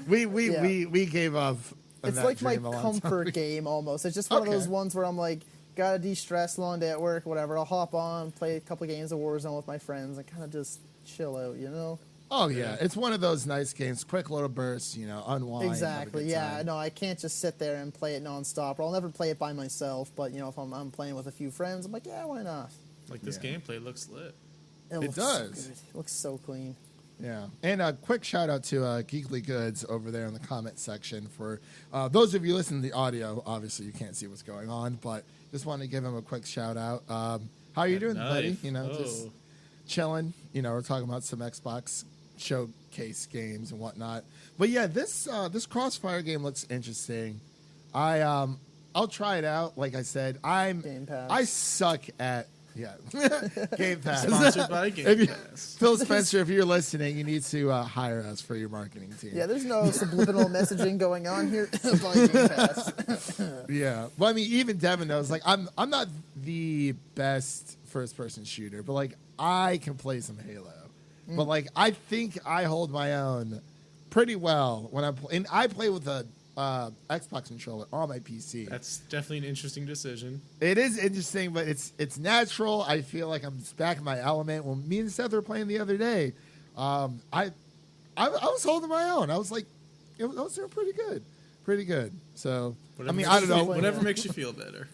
A: we gave up. on
C: it's
A: that
C: like my
A: dream a long time
C: comfort
A: ago.
C: game almost. It's just one of those
A: Okay.
C: ones where I'm like, gotta de-stress, long day at work, whatever. I'll hop on, play a couple games of Warzone with my friends, and kind of just chill out, you know?
A: Oh yeah, it's one of those nice games, quick little bursts, you know, unwind. have a
C: Exactly.
A: good
C: Yeah.
A: time.
C: No, I can't just sit there and play it nonstop. Or I'll never play it by myself. But you know, if I'm playing with a few friends, I'm like, yeah, why not?
B: Like this
A: Yeah.
B: gameplay looks lit.
C: Looks
A: does.
C: So good. It looks so clean.
A: Yeah, and a quick shout out to Geekly Goods over there in the comment section for those of you listening to the audio. Obviously, you can't see what's going on, but just wanted to give him a quick shout out. How are you doing, buddy?
B: Knife.
A: You know, just chilling. You know, we're talking about some Xbox showcase games and whatnot. But yeah, this Crossfire game looks interesting. I'll try it out. Like I said,
C: Game Pass.
A: I suck at Game Pass.
B: Sponsored by
A: If
B: Game
A: you-
B: Pass.
A: Phil Spencer, if you're listening, you need to hire us for your marketing team.
C: Yeah, there's no subliminal messaging going on here. By Game Pass.
A: Yeah. Well, I mean, even Devin knows. Like, I'm not the best first person shooter, but like I can play some Halo. But like I think I hold my own pretty well when I'm and I play with a Xbox controller on my PC.
B: That's definitely an interesting decision.
A: It is interesting, but it's natural. I feel like I'm just back in my element. When me and Seth were playing the other day, I was holding my own. I was like those are pretty good. Pretty good. So,
B: Whatever
A: I mean,
B: makes
A: I don't
B: you
A: know.
B: feel- Whatever makes you feel better.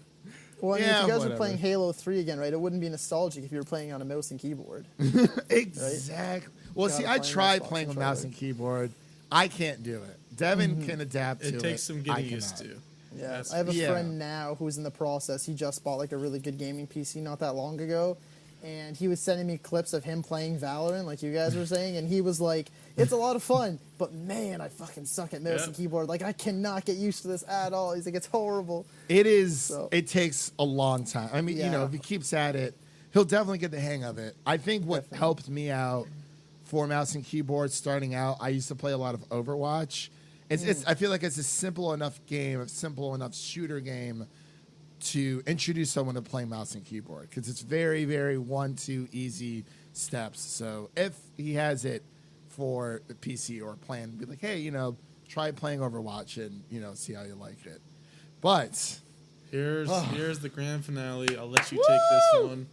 C: Well, I mean,
A: Yeah,
C: if you guys
A: whatever.
C: were playing Halo 3 again, right, it wouldn't be nostalgic if you were playing on a mouse and keyboard.
A: Exactly. Well, see, I
C: Gotta play
A: tried
C: Xbox
A: playing with
C: controller.
A: mouse and keyboard. I can't do it. Devin can adapt to it.
B: It takes some
A: I
B: getting used
A: cannot.
B: to.
C: Yeah,
B: That's-
C: I have a
A: Yeah.
C: friend now who's in the process. He just bought like a really good gaming PC not that long ago, and he was sending me clips of him playing Valorant, like you guys were saying, and he was like, "It's a lot of fun, but man, I fucking suck at mouse
B: Yeah.
C: and keyboard. Like, I cannot get used to this at all." He's like, "It's horrible."
A: It is.
C: So-
A: It takes a long time. I mean,
C: Yeah.
A: if he keeps at it, he'll definitely get the hang of it. I think what
C: Definitely.
A: helped me out for mouse and keyboard starting out, I used to play a lot of Overwatch. It's I feel like it's a simple enough game, a simple enough shooter game to introduce someone to playing mouse and keyboard because it's very, very 1-2 easy steps. So if he has it for the PC or plan, be like, hey, try playing Overwatch and see how you like it. But
B: Here's the grand finale. I'll let you take this one.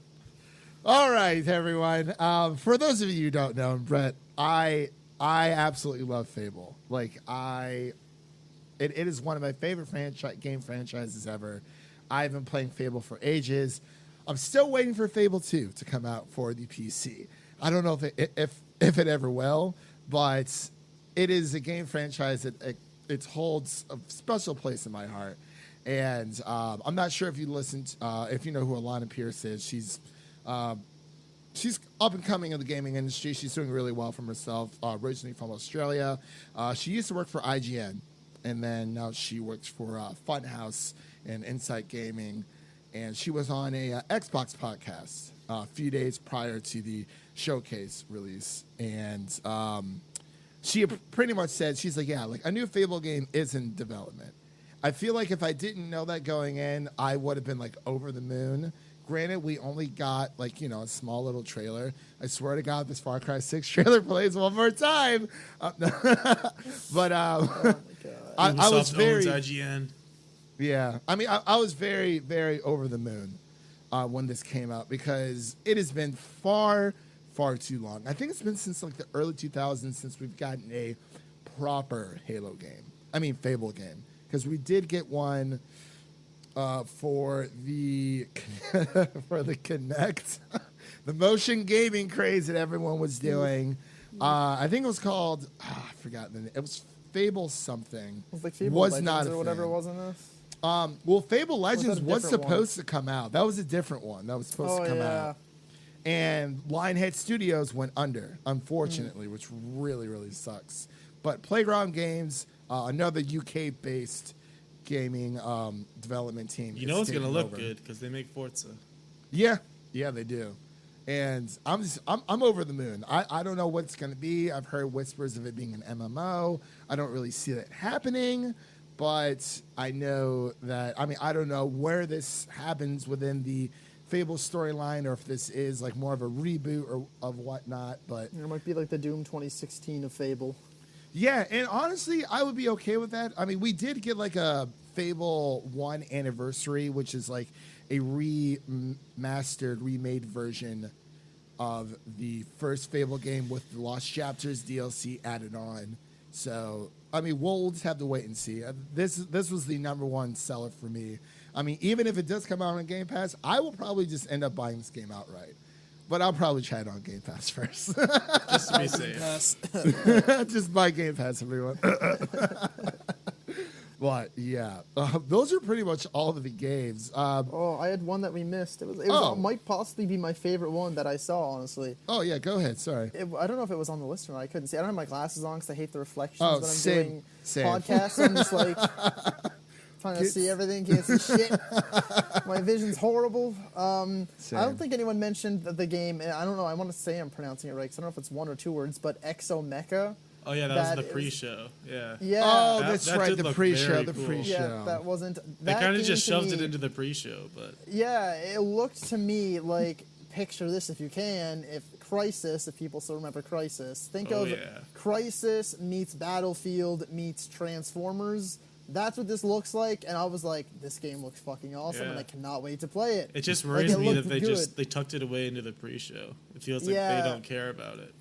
A: all right, everyone. For those of you who don't know, Brett, I absolutely love Fable. Like it is one of my favorite game franchises ever. I've been playing Fable for ages. I'm still waiting for Fable 2 to come out for the PC. I don't know if it ever will, but it is a game franchise that it holds a special place in my heart. And I'm not sure if you listened, if you know who Alana Pierce is. She's up and coming in the gaming industry. She's doing really well for herself. Originally from Australia, she used to work for IGN, and then now she works for Funhouse and Insight Gaming. And she was on a Xbox podcast a few days prior to the showcase release, and she pretty much said, she's like, yeah, like a new Fable game is in development. I feel like if I didn't know that going in, I would have been like over the moon. Granted, we only got like, a small little trailer. I swear to God, this Far Cry 6 trailer plays one more time. But
C: Oh my god.
A: I was
B: Ubisoft
A: very,
B: owns IGN.
A: yeah. I mean, I was very, very over the moon when this came out because it has been far, far too long. I think it's been since like the early 2000s since we've gotten a proper Halo game. I mean, Fable game. Because we did get one for the for the Kinect, the motion gaming craze that everyone was doing. I think it was called I forgot the name. It was Fable something.
C: It was like Fable
A: was
C: Legends
A: not a
C: or whatever
A: thing.
C: it was in this.
A: Well, Fable Legends
C: a
A: was
C: different
A: supposed to come out. That was a different one. That was supposed to come out. And Lionhead Studios went under, unfortunately, which really, really sucks. But Playground Games, another UK-based gaming development team.
B: You
A: is
B: know it's gonna
A: taking
B: look
A: over.
B: good because they make Forza.
A: Yeah, they do. And I'm over the moon. I don't know what it's going to be. I've heard whispers of it being an MMO. I don't really see that happening, but I know that. I mean, I don't know where this happens within the Fable storyline, or if this is like more of a reboot or of whatnot. But
C: It might be like the Doom 2016 of Fable.
A: yeah, and honestly, I would be okay with that. I mean, we did get like a Fable 1 anniversary, which is like a remastered, remade version of the first Fable game with the Lost Chapters DLC added on. So, I mean, we'll just have to wait and see. This was the number one seller for me. I mean, even if it does come out on Game Pass, I will probably just end up buying this game outright. But I'll probably try it on Game Pass first.
B: Just to be safe.
A: Just buy Game Pass, everyone. But yeah, those are pretty much all of the games.
C: Oh, I had one that we missed. It might possibly be my favorite one that I saw, honestly.
A: Oh yeah, go ahead. Sorry.
C: I don't know if it was on the list or not. I couldn't see. I don't have my glasses on because I hate the reflections
A: Oh,
C: when I'm
A: same,
C: doing
A: same.
C: podcasts. I'm just like trying to see everything, can't see shit. My vision's horrible. I
A: Same.
C: don't think anyone mentioned the game. I don't know. I want to say I'm pronouncing it right because I don't know if it's one or two words, but Exomecha.
B: Oh yeah, that
C: That
B: was the
C: is-
B: pre-show. Yeah.
C: Yeah.
A: Oh,
B: That-
A: that's
B: that
A: right.
B: did
A: The
B: look
A: pre-show.
B: very
A: The
B: cool.
A: pre-show.
C: Yeah, that wasn't.
B: They
C: That
B: kind of
C: game
B: just
C: to
B: shoved
C: me-
B: it into the pre-show, but
C: Yeah, it looked to me like, picture this if you can, if Crysis, if people still remember Crysis, think
B: Oh,
C: of
B: yeah.
C: Crysis meets Battlefield meets Transformers. That's what this looks like, and I was like, this game looks fucking awesome, and
B: Yeah.
C: I cannot wait to play it.
B: it just
C: Like,
B: worries
C: it
B: me that
C: looked
B: they
C: good.
B: they tucked it away into the pre-show. It feels like
C: Yeah.
B: they don't care about it.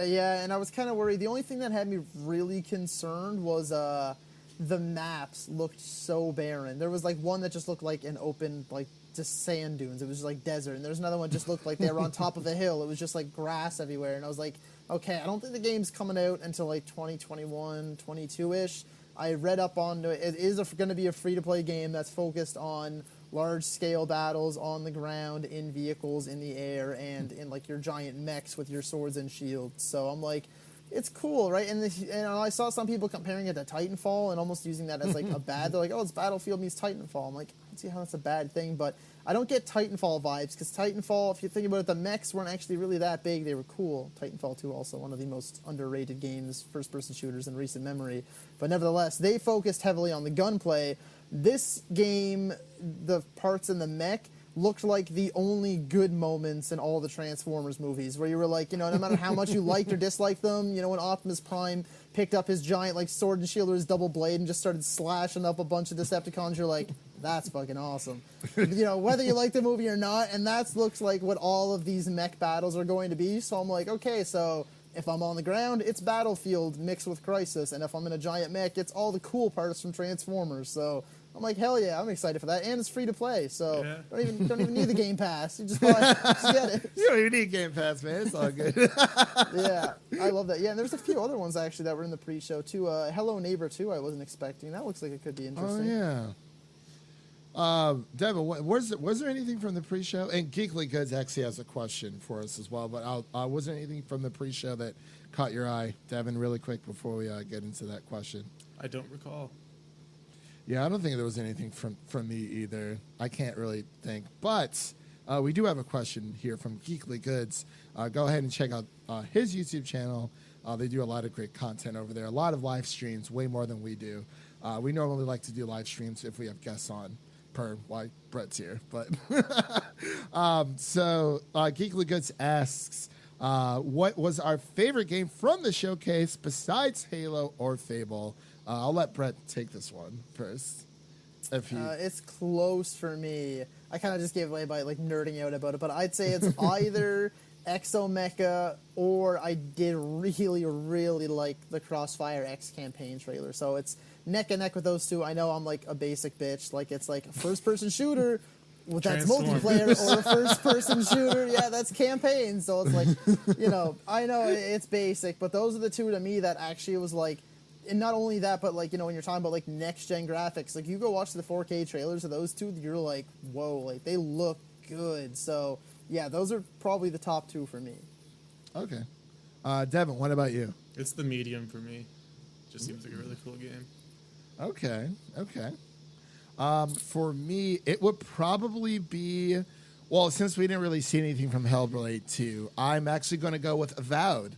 C: Yeah, and I was kind of worried. The only thing that had me really concerned was the maps looked so barren. There was like one that just looked like an open, like just sand dunes. It was just like desert, and there's another one just looked like they were on top of a hill. It was just like grass everywhere, and I was like, okay, I don't think the game's coming out until like 2021, 22-ish. I read up on it. It is going to be a free-to-play game that's focused on large-scale battles on the ground, in vehicles, in the air, and in like your giant mechs with your swords and shields. So I'm like, it's cool, right? And I saw some people comparing it to Titanfall and almost using that as like a bad. They're like, oh, it's Battlefield meets Titanfall. I'm like, I don't see how that's a bad thing, but I don't get Titanfall vibes because Titanfall, if you think about it, the mechs weren't actually really that big. They were cool. Titanfall 2 also one of the most underrated games, first-person shooters in recent memory. But nevertheless, they focused heavily on the gunplay. This game, the parts in the mech looked like the only good moments in all the Transformers movies, where you were like, no matter how much you liked or disliked them, when Optimus Prime picked up his giant like sword and shield or his double blade and just started slashing up a bunch of Decepticons, you're like, that's fucking awesome. Whether you like the movie or not, and that looks like what all of these mech battles are going to be. So I'm like, okay, so if I'm on the ground, it's Battlefield mixed with Crisis, and if I'm in a giant mech, it's all the cool parts from Transformers. So I'm like, hell yeah, I'm excited for that, and it's free to play, so don't even need the Game Pass. You just get it.
A: You don't even need Game Pass, man. It's all good.
C: Yeah, I love that. Yeah, and there's a few other ones actually that were in the pre-show too. Hello Neighbor 2, I wasn't expecting. That looks like it could be interesting.
A: Oh yeah. Devin, was there anything from the pre-show? And Geekly Goods actually has a question for us as well. But was there anything from the pre-show that caught your eye, Devin? Really quick before we get into that question.
B: I don't recall.
A: Yeah, I don't think there was anything from me either. I can't really think. But we do have a question here from Geekly Goods. Go ahead and check out his YouTube channel. They do a lot of great content over there. A lot of live streams, way more than we do. We normally like to do live streams if we have guests on, per why Brett's here. But so Geekly Goods asks, what was our favorite game from the showcase besides Halo or Fable? I'll let Brett take this one first.
C: It's close for me. I kind of just gave away by like nerding out about it, but I'd say it's either Exomecha or I did really, really like the Crossfire X campaign trailer. So it's neck and neck with those two. I know I'm like a basic bitch. Like it's like a first-person shooter. Well, that's multiplayer or a first-person shooter. Yeah, that's campaign. So it's like, I know it's basic, but those are the two to me that actually was like, and not only that, but like, when you're talking about like next-gen graphics, like you go watch the 4K trailers of those two, you're like, whoa, like they look good. So yeah, those are probably the top two for me.
A: Okay. Devin, what about you?
B: It's the Medium for me. Just seems like a really cool game.
A: Okay. For me, it would probably be, well, since we didn't really see anything from Hellblade 2, I'm actually going to go with Avowed,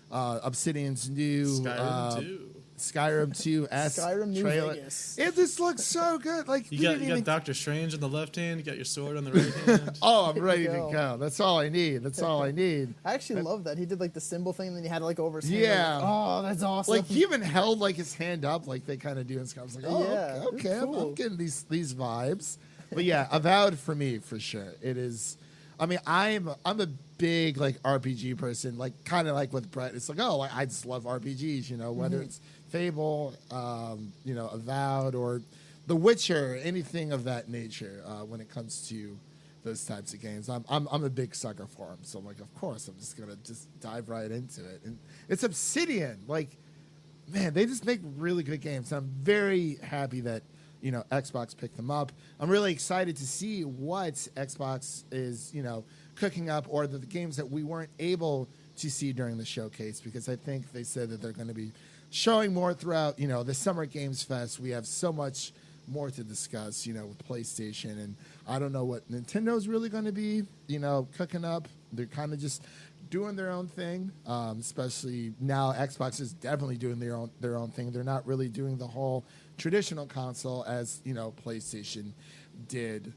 A: Obsidian's new
B: Skyrim 2.
A: Skyrim 2
C: Skyrim New
A: trailer.
C: Vegas.
A: It just looks so good. Like
B: You got Doctor Strange on the left hand. You got your sword on the right hand.
A: Oh, I'm ready
C: you
A: to
C: go.
A: go. That's all I need.
C: I actually love that. He did like the symbol thing, and then he had it like over his hand.
A: Yeah.
C: Like, oh, that's awesome.
A: Like he even held like his hand up, like they kind of do in Skyrim. I was like, oh,
C: Yeah,
A: okay,
C: it's cool.
A: I'm getting these vibes. But yeah, Avowed for me for sure. It is. I mean, I'm a big like RPG person. Like kind of like with Brett. It's like, oh, I just love RPGs. Whether it's Fable, Avowed, or The Witcher, anything of that nature. When it comes to those types of games, I'm a big sucker for them. So I'm like, of course, I'm just gonna dive right into it. And it's Obsidian. Like, man, they just make really good games. I'm very happy that Xbox picked them up. I'm really excited to see what Xbox is cooking up, or the games that we weren't able to see during the showcase, because I think they said that they're going to be showing more throughout, the Summer Games Fest. We have so much more to discuss, with PlayStation, and I don't know what Nintendo's really going to be, cooking up. They're kind of just doing their own thing, especially now. Xbox is definitely doing their own thing. They're not really doing the whole traditional console as PlayStation did,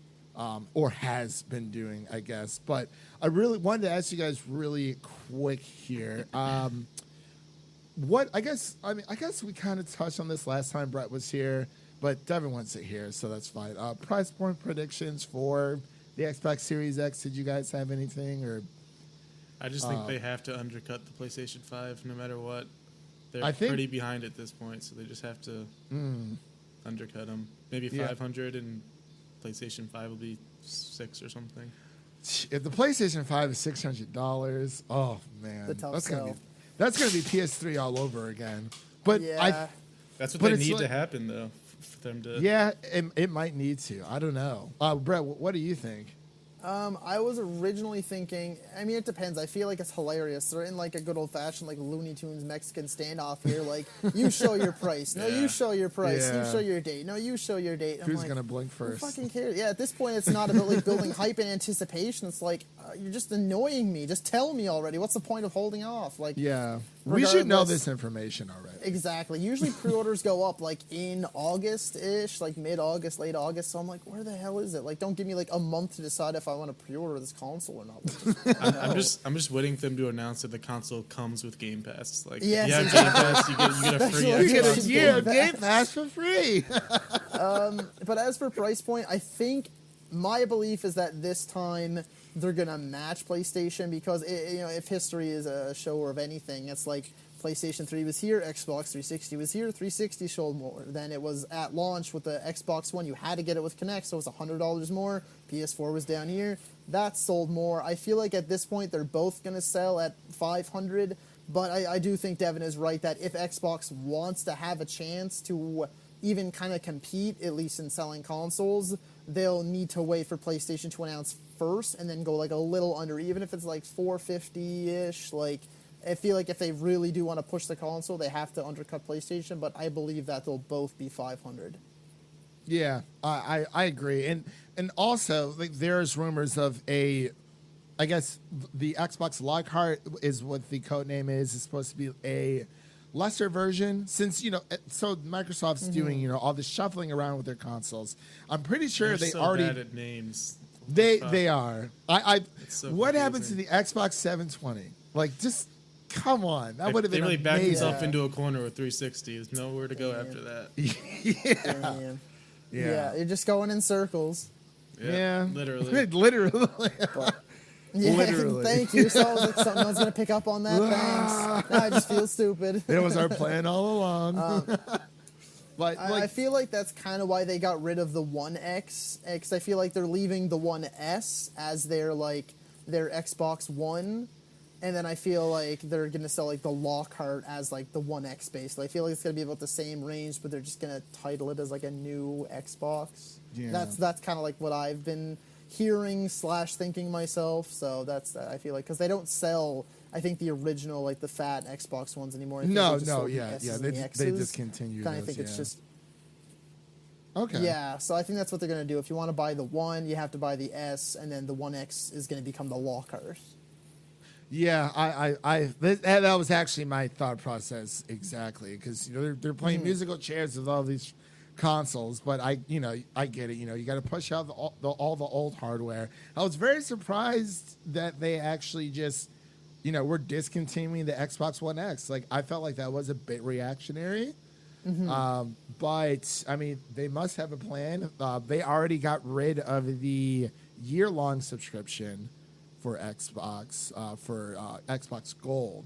A: or has been doing, I guess. But I really wanted to ask you guys really quick here. I guess we kind of touched on this last time Brett was here, but Devin wants it here, so that's fine. Price point predictions for the Xbox Series X. Did you guys have anything, or
B: I just think they have to undercut the PlayStation 5 no matter what. They're
A: I think-
B: pretty behind at this point, so they just have to undercut them. Maybe
A: Yeah.
B: 500 and PlayStation 5 will be 6 or something.
A: If the PlayStation 5 is $600, oh man,
C: The tough
A: that's gonna
C: sell.
A: be PS3 all over again. But
C: Yeah.
B: That's what
A: But
B: they
A: it's
B: need
A: like-
B: to happen, though, for them to.
A: yeah, it might need to. I don't know. Brett, what do you think?
C: I was originally thinking. I mean, it depends. I feel like it's hilarious. They're in like a good old fashioned like Looney Tunes Mexican standoff here. Like, you show your price. No,
B: Yeah.
C: you show your price.
A: Yeah.
C: You show your date. No, you show your date. I'm
A: Who's
C: like,
A: gonna blink
C: who
A: first?
C: fucking cares? Yeah, at this point, it's not about like building hype and anticipation. It's like you're just annoying me. Just tell me already. What's the point of holding off? Like,
A: Yeah, we should know
C: Regardless-
A: this information already.
C: exactly. Usually pre-orders go up like in August-ish, like mid-August, late August. So I'm like, where the hell is it? Like, don't give me like a month to decide if I want to pre-order this console or not.
B: I'm just waiting for them to announce that the console comes with Game Pass. Like,
C: Yes,
B: if you have
C: exactly.
B: Game Pass, you get a free
C: That's what
A: You get a
B: Xbox.
A: year of
C: Game
A: Game Pass for free.
C: But as for price point, I think my belief is that this time they're gonna match PlayStation because if history is a show of anything, it's like PlayStation 3 was here, Xbox 360 was here, 360 sold more. Then it was at launch with the Xbox One, you had to get it with Kinect, so it was $100 more. PS4 was down here, that sold more. I feel like at this point they're both gonna sell at 500, but I do think Devin is right that if Xbox wants to have a chance to even kind of compete, at least in selling consoles, they'll need to wait for PlayStation to announce first and then go like a little under, even if it's like 450-ish. Like, I feel like if they really do want to push the console, they have to undercut PlayStation, but I believe that they'll both be 500.
A: Yeah, I agree, and also like there's rumors of I guess the Xbox Lockhart is what the code name is. It's supposed to be a lesser version, since so Microsoft's doing all this shuffling around with their consoles. I'm pretty sure
B: They're
A: they
B: so
A: already
B: bad at names.
A: they are.
B: It's so
A: What happened to
B: confusing.
A: the Xbox 720? Like, just come on, that would have
B: They
A: been
B: really backed
A: amazing.
B: themselves into a corner with 360. There's nowhere to go after that.
C: Damn.
A: Yeah.
C: Yeah, you're just going in circles.
A: Yeah,
B: Literally.
A: literally.
C: Yeah,
A: Literally.
C: thank you. So I was like, someone's going to pick up on that. Thanks. No, I just feel stupid.
A: It was our plan all along. But
C: I feel like that's kind of why they got rid of the One X, because I feel like they're leaving the One S as their Xbox One, and then I feel like they're gonna sell like the Lockhart as like the One X base. So I feel like it's gonna be about the same range, but they're just gonna title it as like a new Xbox.
A: Yeah.
C: That's kind of like what I've been hearing / thinking myself. So that's I feel like because they don't sell. I think the original, like the fat Xbox ones anymore. I think
A: No,
C: they just
A: no,
C: sold the
A: yeah,
C: S's
A: yeah,
C: and
A: they
C: the
A: they
C: X's.
A: discontinued
C: Kind
A: those.
C: of think it's
A: yeah.
C: just
A: okay.
C: yeah. So I think that's what they're gonna do. If you want to buy the One, you have to buy the S, and then the One X is gonna become the Lockhart.
A: Yeah, that was actually my thought process exactly, because they're playing musical chairs with all these consoles, but I get it. You got to push out all the old hardware. I was very surprised that they actually just were discontinuing the Xbox One X. Like, I felt like that was a bit reactionary. But I mean, they must have a plan. They already got rid of the year-long subscription for Xbox for Xbox Gold,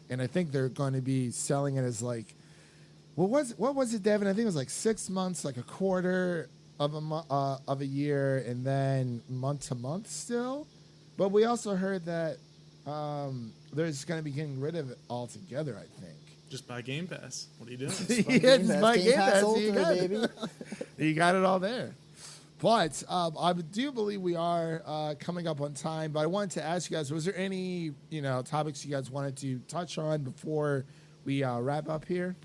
A: and I think they're going to be selling it as like, what was it, Devin? I think it was like 6 months, like a quarter of a year, and then month to month still. But we also heard that they're just going to be getting rid of it altogether, I think.
B: Just buy Game Pass. What are you doing?
A: Yeah, just buy Game Pass, you
C: Ultimate,
A: got it.
C: baby.
A: You got it all there. But I do believe we are coming up on time. But I wanted to ask you guys, was there any topics you guys wanted to touch on before we wrap up here?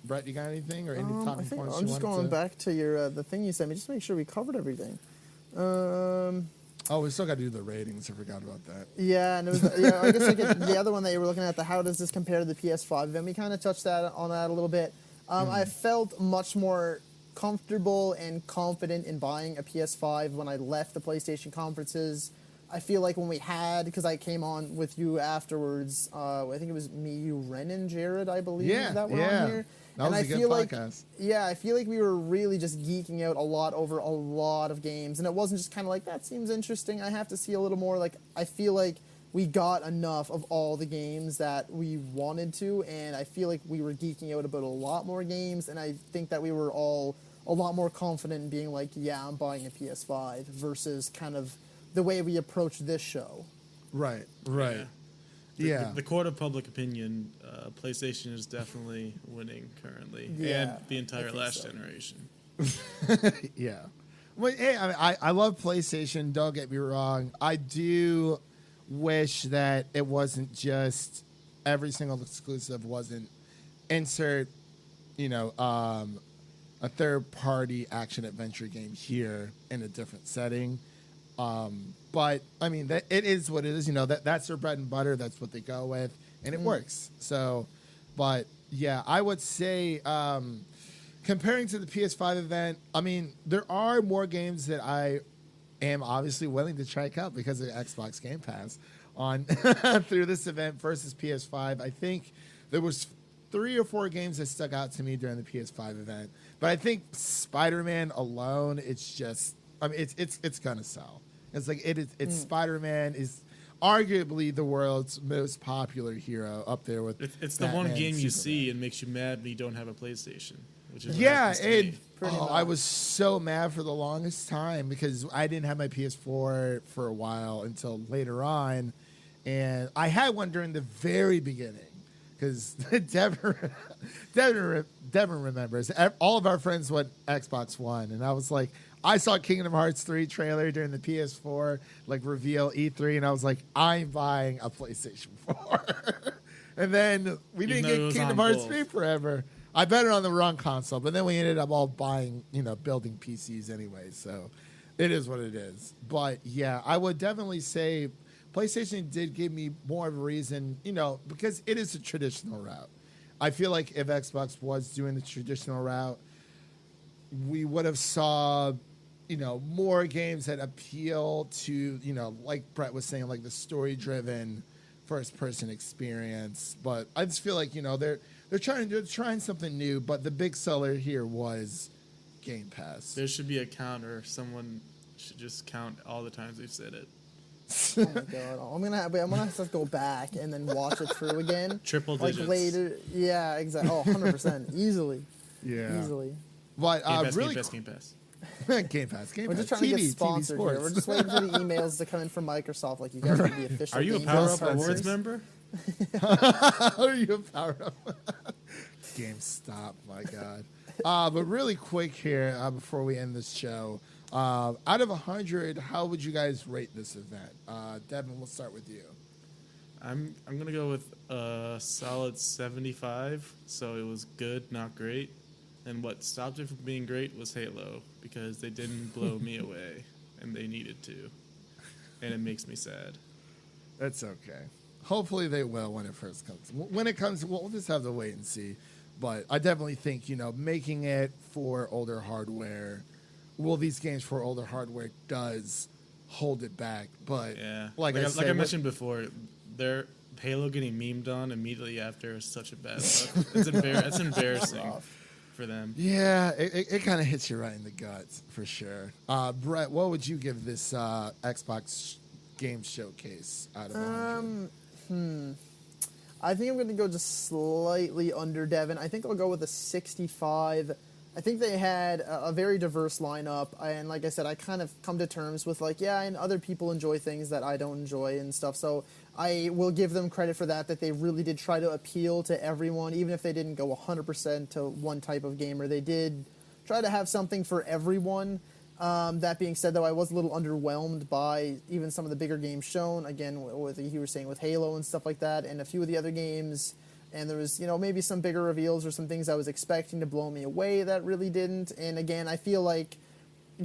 A: Brett, you got anything or any
C: I
A: topic
C: think
A: points
C: I'm
A: you
C: just
A: wanted
C: going
A: to?
C: back to your the thing you sent me, just to make sure we covered everything.
A: Oh, we still got to do the ratings. I forgot about that.
C: Yeah, and it was I guess the other one that you were looking at, the how does this compare to the PS5? And we kind of touched on that a little bit. I felt much more comfortable and confident in buying a PS5 when I left the PlayStation conferences. I feel like when we had, because I came on with you afterwards, I think it was me, you, Ren, and Jared, I believe, that were on here.
A: That
C: and
A: was
C: I
A: a good
C: feel
A: podcast.
C: I feel like we were really just geeking out a lot over a lot of games, and it wasn't just kind of like, that seems interesting, I have to see a little more. Like, I feel like we got enough of all the games that we wanted to, and I feel like we were geeking out about a lot more games, and I think that we were all a lot more confident in being like, yeah, I'm buying a PS5 versus kind of the way we approach this show.
A: Right.
B: The court of public opinion, PlayStation is definitely winning currently,
C: Yeah,
B: and the entire last
C: so.
B: generation.
A: Yeah. Well, hey, I love PlayStation. Don't get me wrong. I do wish that it wasn't just every single exclusive wasn't insert, a third-party action-adventure game here in a different setting. But I mean, it is what it is. That's their bread and butter. That's what they go with, and it works. So, but yeah, I would say comparing to the PS5 event, I mean, there are more games that I am obviously willing to try out because of Xbox Game Pass on through this event versus PS5. I think there was 3 or 4 games that stuck out to me during the PS5 event, but I think Spider-Man alone, it's just, I mean, it's gonna sell. It's like it's Spider-Man is arguably the world's most popular hero, up there with.
B: It's the
A: Batman,
B: one game you
A: Superman.
B: see and makes you mad when you don't have a PlayStation. Which is what
A: Yeah,
B: happens to me.
A: I was so mad for the longest time because I didn't have my PS4 for a while until later on, and I had one during the very beginning because Devin remembers. All of our friends went Xbox One, and I was like, I saw Kingdom Hearts 3 trailer during the PS4 reveal E3, and I was like, I'm buying a PlayStation 4. And then we didn't get Kingdom Hearts 3 forever. I bet it on the wrong console, but then we ended up all buying, building PCs anyway. So it is what it is. But yeah, I would definitely say PlayStation did give me more of a reason, because it is a traditional route. I feel like if Xbox was doing the traditional route, we would have saw, more games that appeal to, like Brett was saying, like the story-driven first-person experience. But I just feel like, they're trying something new, but the big seller here was Game Pass.
B: There should be a counter. Someone should just count all the times we've said it.
C: Oh my god! I'm gonna have to go back and then watch it through again.
B: Triple digits.
C: Later. Yeah, exactly. Oh, 100%. Easily.
A: Yeah.
C: Easily.
A: But really,
B: Game Pass.
A: Game Pass.
C: We're just trying to get sponsored here. We're just waiting for the emails to come in from Microsoft. Like, you guys are the official.
B: Are you a
C: Game
B: Power
C: Pass
B: Up Awards
C: sponsors.
B: member?
A: Are you a Power Up? GameStop, my God. But really quick here, before we end this show, out of 100, how would you guys rate this event? Devin, we'll start with you.
B: I'm gonna go with a solid 75. So it was good, not great. And what stopped it from being great was Halo, because they didn't blow me away, and they needed to, and it makes me sad.
A: That's okay. Hopefully they will when it first comes. When it comes, we'll just have to wait and see. But I definitely think, making it for older hardware, these games for older hardware does hold it back. But
B: Yeah,
A: like I
B: mentioned before, Halo getting memed on immediately after is such a bad look. It's embarrassing for them.
A: Yeah, it kind of hits you right in the guts for sure. Brett, what would you give this Xbox Game Showcase out of 100?
C: I think I'm going to go just slightly under Devin. I think I'll go with a 65. I think they had a very diverse lineup, and like I said, I kind of come to terms with and other people enjoy things that I don't enjoy and stuff. So I will give them credit for that they really did try to appeal to everyone, even if they didn't go 100% to one type of gamer. They did try to have something for everyone. That being said, though, I was a little underwhelmed by even some of the bigger games shown. Again, what you were saying with Halo and stuff like that, and a few of the other games. And there was, maybe some bigger reveals or some things I was expecting to blow me away that really didn't. And again, I feel like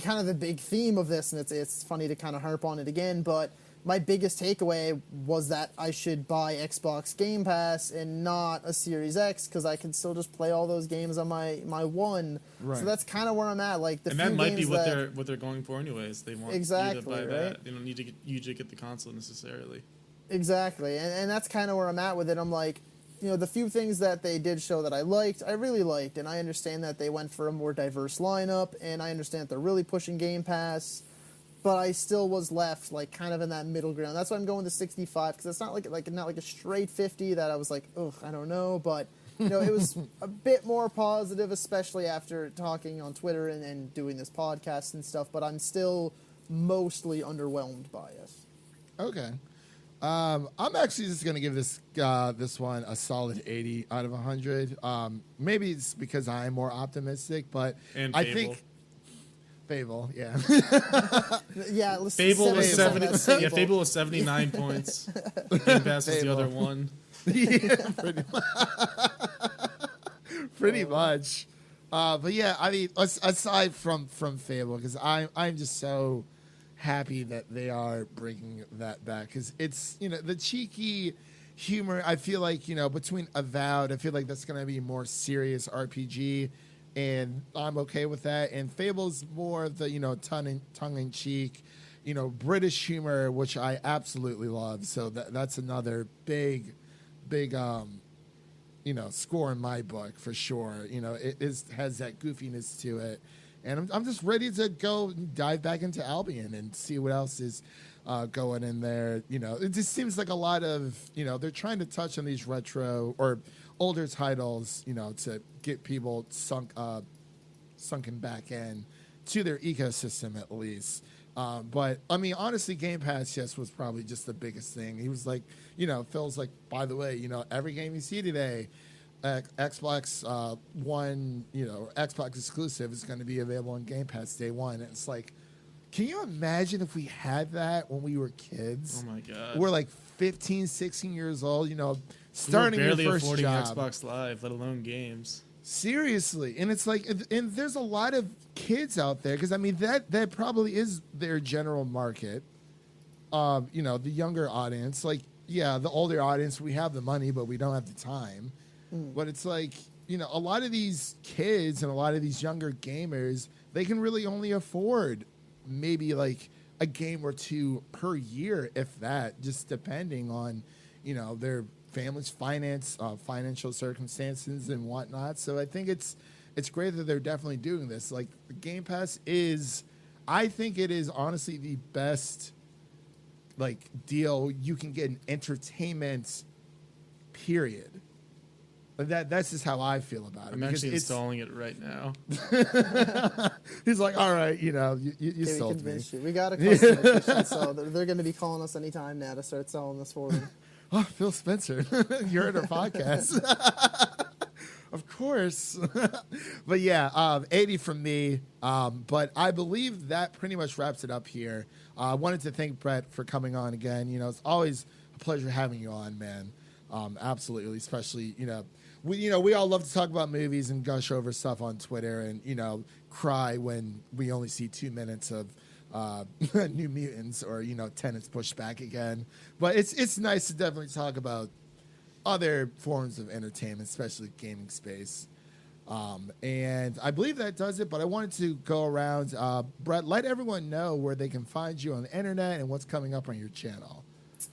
C: kind of the big theme of this, and it's funny to kind of harp on it again, but my biggest takeaway was that I should buy Xbox Game Pass and not a Series X, because I can still just play all those games on my One.
A: Right.
C: So that's kind of where I'm at. Like,
B: And that might be what they're going for anyways. They want
C: Exactly,
B: you to buy
C: right?
B: that. They don't need to you to get the console necessarily.
C: Exactly, and that's kind of where I'm at with it. I'm like, the few things that they did show that I liked, I really liked, and I understand that they went for a more diverse lineup, and I understand that they're really pushing Game Pass. but I still was left like kind of in that middle ground. That's why I'm going to 65 because it's not like a straight 50 that I was like, oh, I don't know, but you know, it was a bit more positive, especially after talking on Twitter and doing this podcast and stuff. But I'm still mostly underwhelmed by it.
A: Okay. I'm actually just gonna give this one a solid 80 out of 100. Maybe it's because I'm more optimistic, but
B: And
A: I
B: Fable.
A: think Fable, yeah.
C: Yeah, listen,
B: Fable was
C: 70%.
B: 70. Yeah, Fable was 79 points. Game Pass was the
A: Fable.
B: other one.
A: Yeah, pretty much. But yeah, I mean, aside from Fable, because I'm just so happy that they are bringing that back, because it's, you know, the cheeky humor. I feel like, you know, between Avowed, I feel like that's going to be more serious RPG, and I'm okay with that. And Fable's more of the, you know, tongue in cheek, you know, British humor, which I absolutely love. So that's another big, you know, score in my book for sure. You know, it has that goofiness to it, and I'm just ready to go dive back into Albion and see what else is going in there. You know, it just seems like a lot of, you know, they're trying to touch on these retro or older titles, you know, to get people sunken back in to their ecosystem at least. But I mean, honestly, Game Pass, yes, was probably just the biggest thing. He was like, you know, Phil's like, by the way, you know, every game you see today, Xbox One, you know, Xbox exclusive is going to be available on Game Pass day one. And it's like, can you imagine if we had that when we were kids?
B: Oh my god.
A: We're like 15, 16 years old, you know, starting
B: we were
A: your
B: barely
A: first
B: affording
A: job.
B: Xbox Live, let alone games.
A: Seriously, and it's like, and there's a lot of kids out there, because I mean that probably is their general market. You know, the younger audience, like, yeah, the older audience, we have the money, but we don't have the time. But it's like, you know, a lot of these kids and a lot of these younger gamers, they can really only afford maybe like a game or two per year, if that, just depending on, you know, their family's financial circumstances and whatnot. So I think it's great that they're definitely doing this. Like, the Game Pass is, I think it is honestly the best like deal you can get in entertainment, period. But that's just how I feel about it.
B: I'm
A: because
B: actually installing it right now.
A: He's like, all right, you know, you
C: Okay, we
A: sold me.
C: convinced you. We got a customer petition, so they're going to be calling us anytime now to start selling this for them.
A: Oh, Phil Spencer, you're at our podcast. Of course. But yeah, 80 from me. But I believe that pretty much wraps it up here. I wanted to thank Brett for coming on again. You know, it's always a pleasure having you on, man. Absolutely, especially, you know, we all love to talk about movies and gush over stuff on Twitter and, you know, cry when we only see 2 minutes of New Mutants or, you know, Tenet's pushed back again. But it's nice to definitely talk about other forms of entertainment, especially gaming space. And I believe that does it, but I wanted to go around. Brett, let everyone know where they can find you on the internet and what's coming up on your channel.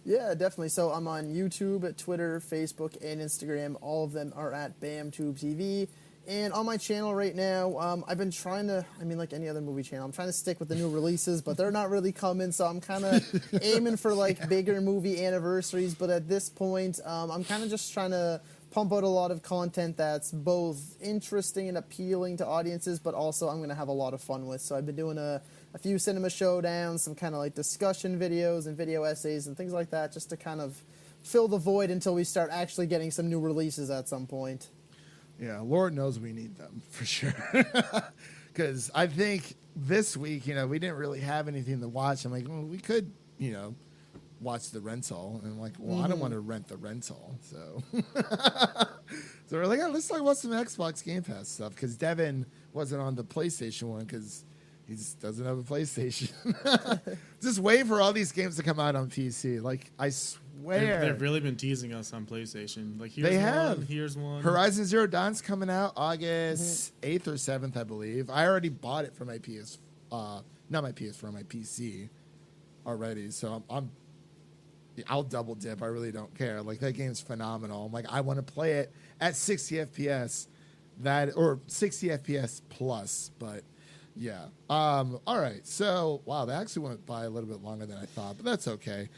C: Yeah, definitely. So I'm on YouTube, Twitter, Facebook, and Instagram. All of them are at BamTubeTV. And on my channel right now, I've been trying to, I mean, like any other movie channel, I'm trying to stick with the new releases, but they're not really coming, so I'm kind of aiming for, like, bigger movie anniversaries. But at this point, I'm kind of just trying to pump out a lot of content that's both interesting and appealing to audiences, but also I'm going to have a lot of fun with. So I've been doing a few cinema showdowns, some kind of like discussion videos and video essays and things like that, just to kind of fill the void until we start actually getting some new releases at some point.
A: Yeah, Lord knows we need them for sure. Because I think this week, you know, we didn't really have anything to watch. I'm like, well, we could, you know, watch the rental. And I'm like, well, I don't want to rent the rental. So so we're like, oh, let's talk about some Xbox Game Pass stuff. Because Devin wasn't on the PlayStation one because he just doesn't have a PlayStation. Just waiting for all these games to come out on PC. Like, I swear.
B: They've really been teasing us on PlayStation. Like, here's
A: They
B: one,
A: have.
B: here's one.
A: Horizon Zero Dawn's coming out August 8th or 7th, I believe. I already bought it for my not my PS4, my PC already. So I'll double dip. I really don't care. Like, that game's phenomenal. I'm like, I want to play it at 60 FPS, or 60 FPS plus. But Yeah. All right. So, wow, that actually went by a little bit longer than I thought, but that's okay.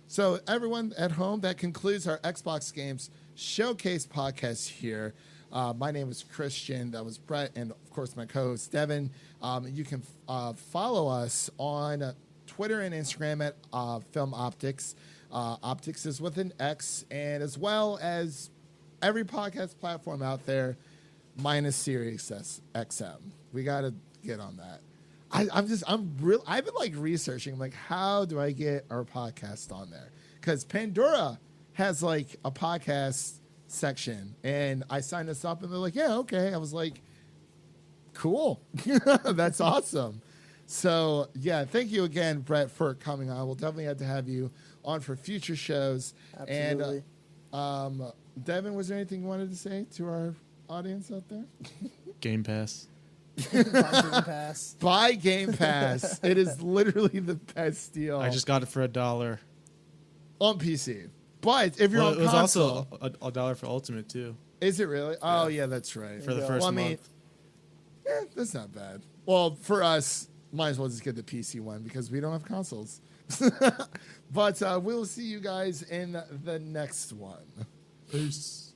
A: So, everyone at home, that concludes our Xbox Games Showcase podcast here. My name is Christian. That was Brett, and of course, my co-host Devin. You can follow us on Twitter and Instagram at Film Optix. Optix is with an X, and as well as every podcast platform out there, minus Sirius XM. We got to get on that. I've been like researching, like, how do I get our podcast on there? Because Pandora has like a podcast section, and I signed us up, and they're like, yeah, okay. I was like, cool. That's awesome. So, yeah, thank you again, Brett, for coming on. We'll definitely have to have you on for future shows.
C: Absolutely.
A: And Devin, was there anything you wanted to say to our audience out there?
B: Game Pass.
C: Buy Game Pass.
A: Buy Game Pass. It is literally the best deal.
B: I just got it for $1
A: on PC. But if you're on
B: it was
A: console,
B: also $1 for Ultimate too.
A: Is it really? Oh, yeah, that's right.
B: For the
C: go.
B: first
A: Well,
B: month.
A: That's not bad. Well, for us, might as well just get the PC one because we don't have consoles. But we'll see you guys in the next one.
B: Peace.